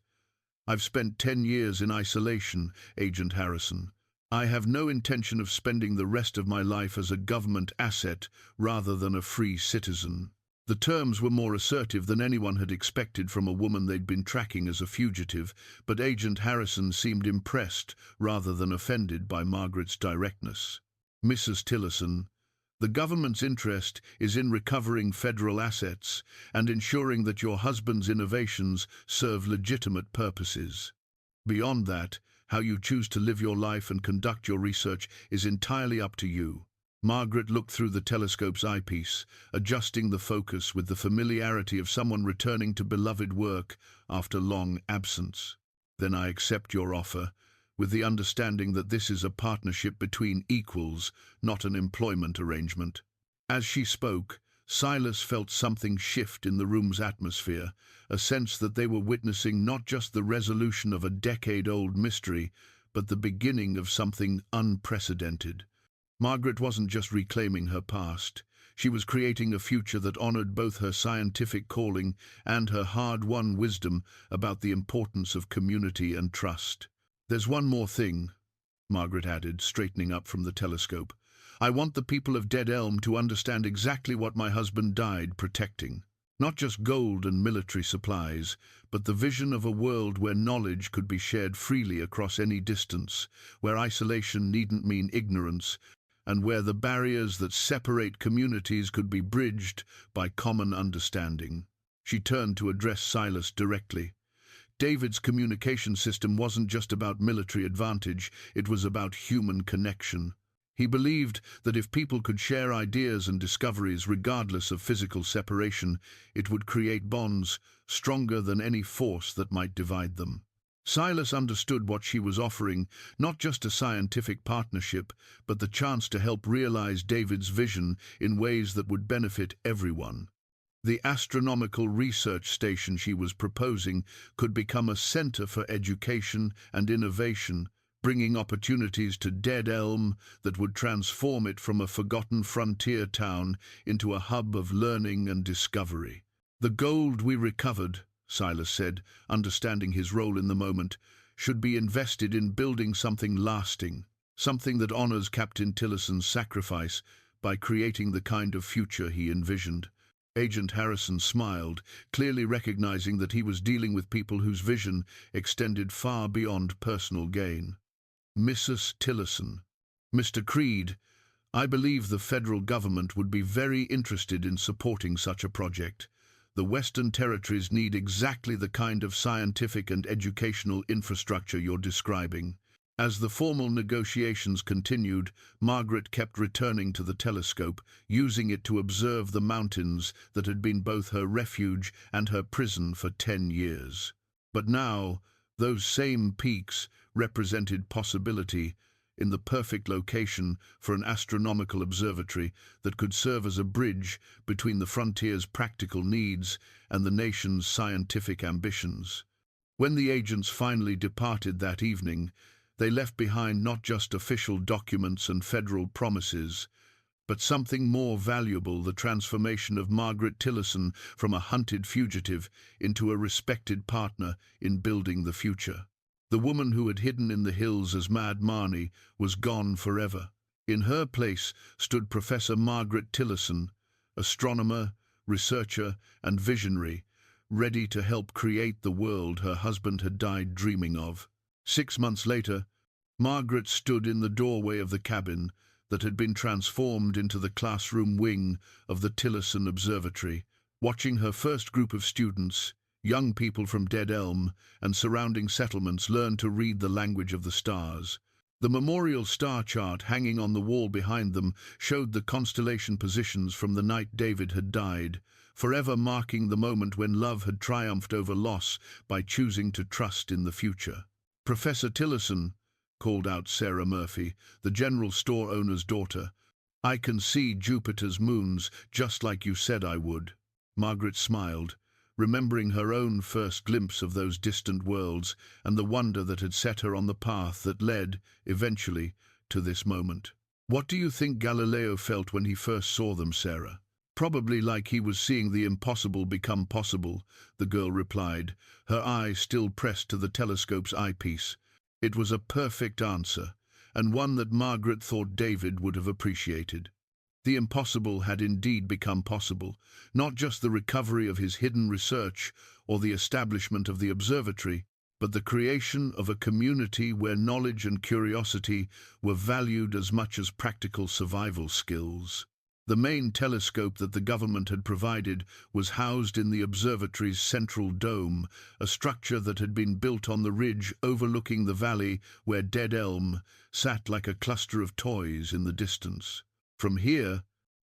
I've spent 10 years in isolation, Agent Harrison. I have no intention of spending the rest of my life as a government asset rather than a free citizen." The terms were more assertive than anyone had expected from a woman they'd been tracking as a fugitive, but Agent Harrison seemed impressed rather than offended by Margaret's directness. "Mrs. Tillerson, the government's interest is in recovering federal assets and ensuring that your husband's innovations serve legitimate purposes. Beyond that, how you choose to live your life and conduct your research is entirely up to you." Margaret looked through the telescope's eyepiece, adjusting the focus with the familiarity of someone returning to beloved work after long absence. "Then I accept your offer, with the understanding that this is a partnership between equals, not an employment arrangement." As she spoke, Silas felt something shift in the room's atmosphere, a sense that they were witnessing not just the resolution of a decade-old mystery, but the beginning of something unprecedented. Margaret wasn't just reclaiming her past. She was creating a future that honored both her scientific calling and her hard-won wisdom about the importance of community and trust. "There's one more thing," Margaret added, straightening up from the telescope. "I want the people of Dead Elm to understand exactly what my husband died protecting. Not just gold and military supplies, but the vision of a world where knowledge could be shared freely across any distance, where isolation needn't mean ignorance, and where the barriers that separate communities could be bridged by common understanding." She turned to address Silas directly. David's communication system wasn't just about military advantage, it was about human connection. He believed that if people could share ideas and discoveries regardless of physical separation, it would create bonds stronger than any force that might divide them. Silas understood what she was offering, not just a scientific partnership, but the chance to help realize David's vision in ways that would benefit everyone. The astronomical research station she was proposing could become a center for education and innovation, bringing opportunities to Dead Elm that would transform it from a forgotten frontier town into a hub of learning and discovery. "The gold we recovered," Silas said, understanding his role in the moment, "should be invested in building something lasting, something that honors Captain Tillison's sacrifice by creating the kind of future he envisioned." Agent Harrison smiled, clearly recognizing that he was dealing with people whose vision extended far beyond personal gain. "Mrs. Tillison, Mr. Creed, I believe the federal government would be very interested in supporting such a project. The Western Territories need exactly the kind of scientific and educational infrastructure you're describing." As the formal negotiations continued, Margaret kept returning to the telescope, using it to observe the mountains that had been both her refuge and her prison for 10 years. But now, those same peaks represented possibility in the perfect location for an astronomical observatory that could serve as a bridge between the frontier's practical needs and the nation's scientific ambitions. When the agents finally departed that evening, they left behind not just official documents and federal promises, but something more valuable: the transformation of Margaret Tillison from a hunted fugitive into a respected partner in building the future. The woman who had hidden in the hills as Mad Marnie was gone forever. In her place stood Professor Margaret Tillison, astronomer, researcher, and visionary, ready to help create the world her husband had died dreaming of. 6 months later, Margaret stood in the doorway of the cabin that had been transformed into the classroom wing of the Tillison Observatory, watching her first group of students, young people from Dead Elm and surrounding settlements, learn to read the language of the stars. The memorial star chart hanging on the wall behind them showed the constellation positions from the night David had died, forever marking the moment when love had triumphed over loss by choosing to trust in the future. "Professor Tillison," called out Sarah Murphy, the general store owner's daughter, "I can see Jupiter's moons, just like you said I would." Margaret smiled, remembering her own first glimpse of those distant worlds and the wonder that had set her on the path that led, eventually, to this moment. "What do you think Galileo felt when he first saw them, Sarah?" "Probably like he was seeing the impossible become possible," the girl replied, her eye still pressed to the telescope's eyepiece. It was a perfect answer, and one that Margaret thought David would have appreciated. The impossible had indeed become possible, not just the recovery of his hidden research or the establishment of the observatory, but the creation of a community where knowledge and curiosity were valued as much as practical survival skills. The main telescope that the government had provided was housed in the observatory's central dome, a structure that had been built on the ridge overlooking the valley where Dead Elm sat like a cluster of toys in the distance. From here,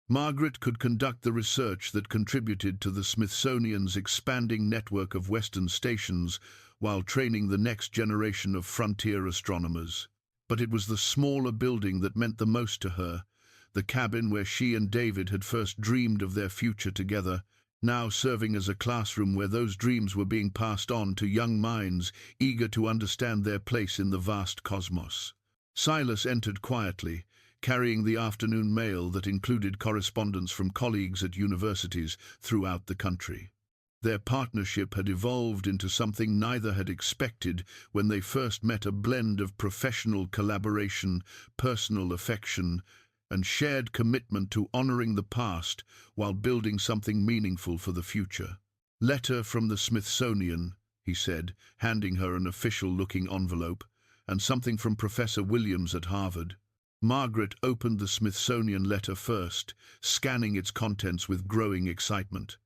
Margaret could conduct the research that contributed to the Smithsonian's expanding network of Western stations while training the next generation of frontier astronomers. But it was the smaller building that meant the most to her, the cabin where she and David had first dreamed of their future together, now serving as a classroom where those dreams were being passed on to young minds eager to understand their place in the vast cosmos. Silas entered quietly, carrying the afternoon mail that included correspondence from colleagues at universities throughout the country. Their partnership had evolved into something neither had expected when they first met, a blend of professional collaboration, personal affection, and shared commitment to honoring the past while building something meaningful for the future. "Letter from the Smithsonian," he said, handing her an official-looking envelope, "and something from Professor Williams at Harvard." Margaret opened the Smithsonian letter first, scanning its contents with growing excitement.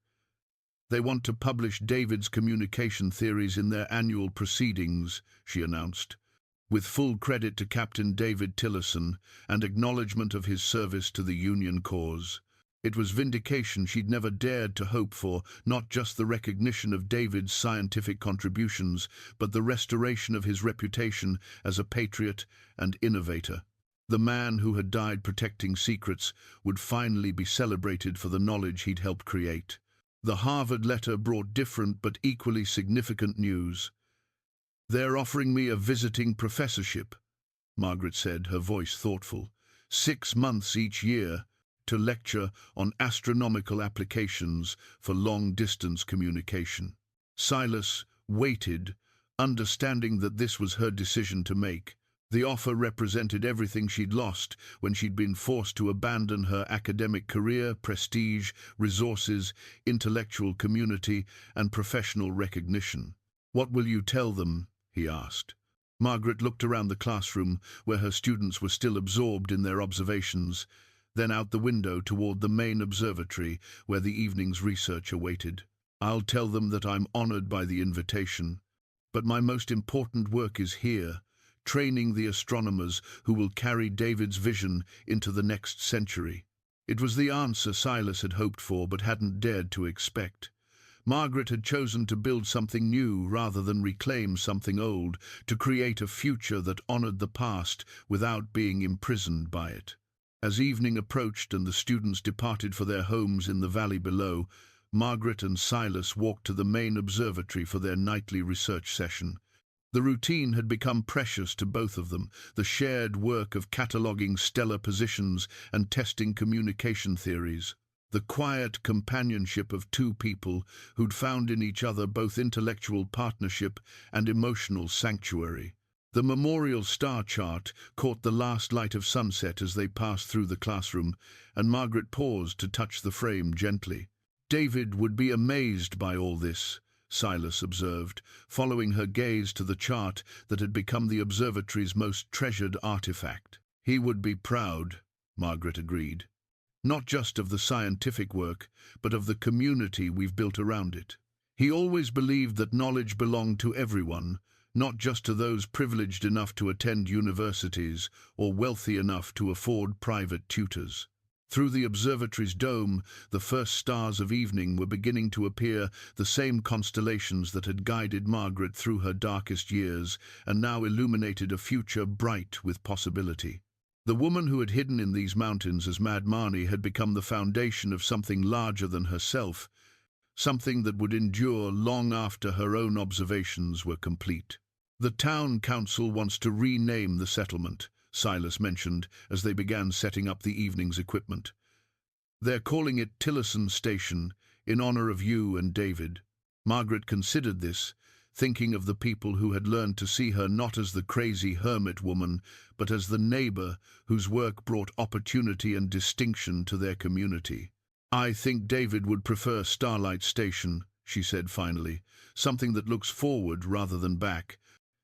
"They want to publish David's communication theories in their annual proceedings," she announced, with full credit to Captain David Tillerson and acknowledgement of his service to the Union cause. It was vindication she'd never dared to hope for, not just the recognition of David's scientific contributions, but the restoration of his reputation as a patriot and innovator. The man who had died protecting secrets would finally be celebrated for the knowledge he'd helped create. The Harvard letter brought different but equally significant news. "They're offering me a visiting professorship," Margaret said, her voice thoughtful. 6 months each year to lecture on astronomical applications for long-distance communication. Silas waited, understanding that this was her decision to make. The offer represented everything she'd lost when she'd been forced to abandon her academic career, prestige, resources, intellectual community, and professional recognition. "What will you tell them?" he asked. Margaret looked around the classroom, where her students were still absorbed in their observations, then out the window toward the main observatory, where the evening's research awaited. "I'll tell them that I'm honored by the invitation, but my most important work is here, training the astronomers who will carry David's vision into the next century." It was the answer Silas had hoped for but hadn't dared to expect. Margaret had chosen to build something new rather than reclaim something old, to create a future that honored the past without being imprisoned by it. As evening approached and the students departed for their homes in the valley below, Margaret and Silas walked to the main observatory for their nightly research session. The routine had become precious to both of them, the shared work of cataloguing stellar positions and testing communication theories. The quiet companionship of two people who'd found in each other both intellectual partnership and emotional sanctuary. The memorial star chart caught the last light of sunset as they passed through the classroom, and Margaret paused to touch the frame gently. "David would be amazed by all this," Silas observed, following her gaze to the chart that had become the observatory's most treasured artifact. "He would be proud," Margaret agreed. "Not just of the scientific work, but of the community we've built around it. He always believed that knowledge belonged to everyone, not just to those privileged enough to attend universities or wealthy enough to afford private tutors." Through the observatory's dome, the first stars of evening were beginning to appear, the same constellations that had guided Margaret through her darkest years, and now illuminated a future bright with possibility. The woman who had hidden in these mountains as Mad Marnie had become the foundation of something larger than herself, something that would endure long after her own observations were complete. "The town council wants to rename the settlement," Silas mentioned as they began setting up the evening's equipment. "They're calling it Tillerson Station, in honor of you and David." Margaret considered this, thinking of the people who had learned to see her not as the crazy hermit woman, but as the neighbor whose work brought opportunity and distinction to their community. "I think David would prefer Starlight Station," she said finally, "something that looks forward rather than back,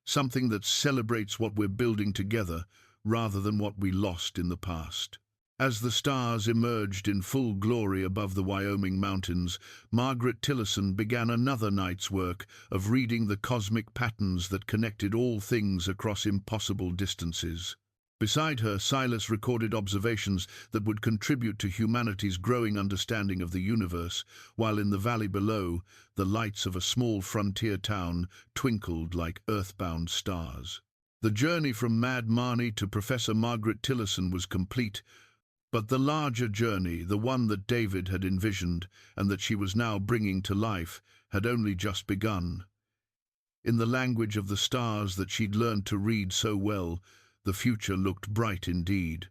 something that celebrates what we're building together rather than what we lost in the past." As the stars emerged in full glory above the Wyoming mountains, Margaret Tillerson began another night's work of reading the cosmic patterns that connected all things across impossible distances. Beside her, Silas recorded observations that would contribute to humanity's growing understanding of the universe, while in the valley below, the lights of a small frontier town twinkled like earthbound stars. The journey from Mad Marnie to Professor Margaret Tillerson was complete, but the larger journey, the one that David had envisioned and that she was now bringing to life, had only just begun. In the language of the stars that she'd learned to read so well, the future looked bright indeed.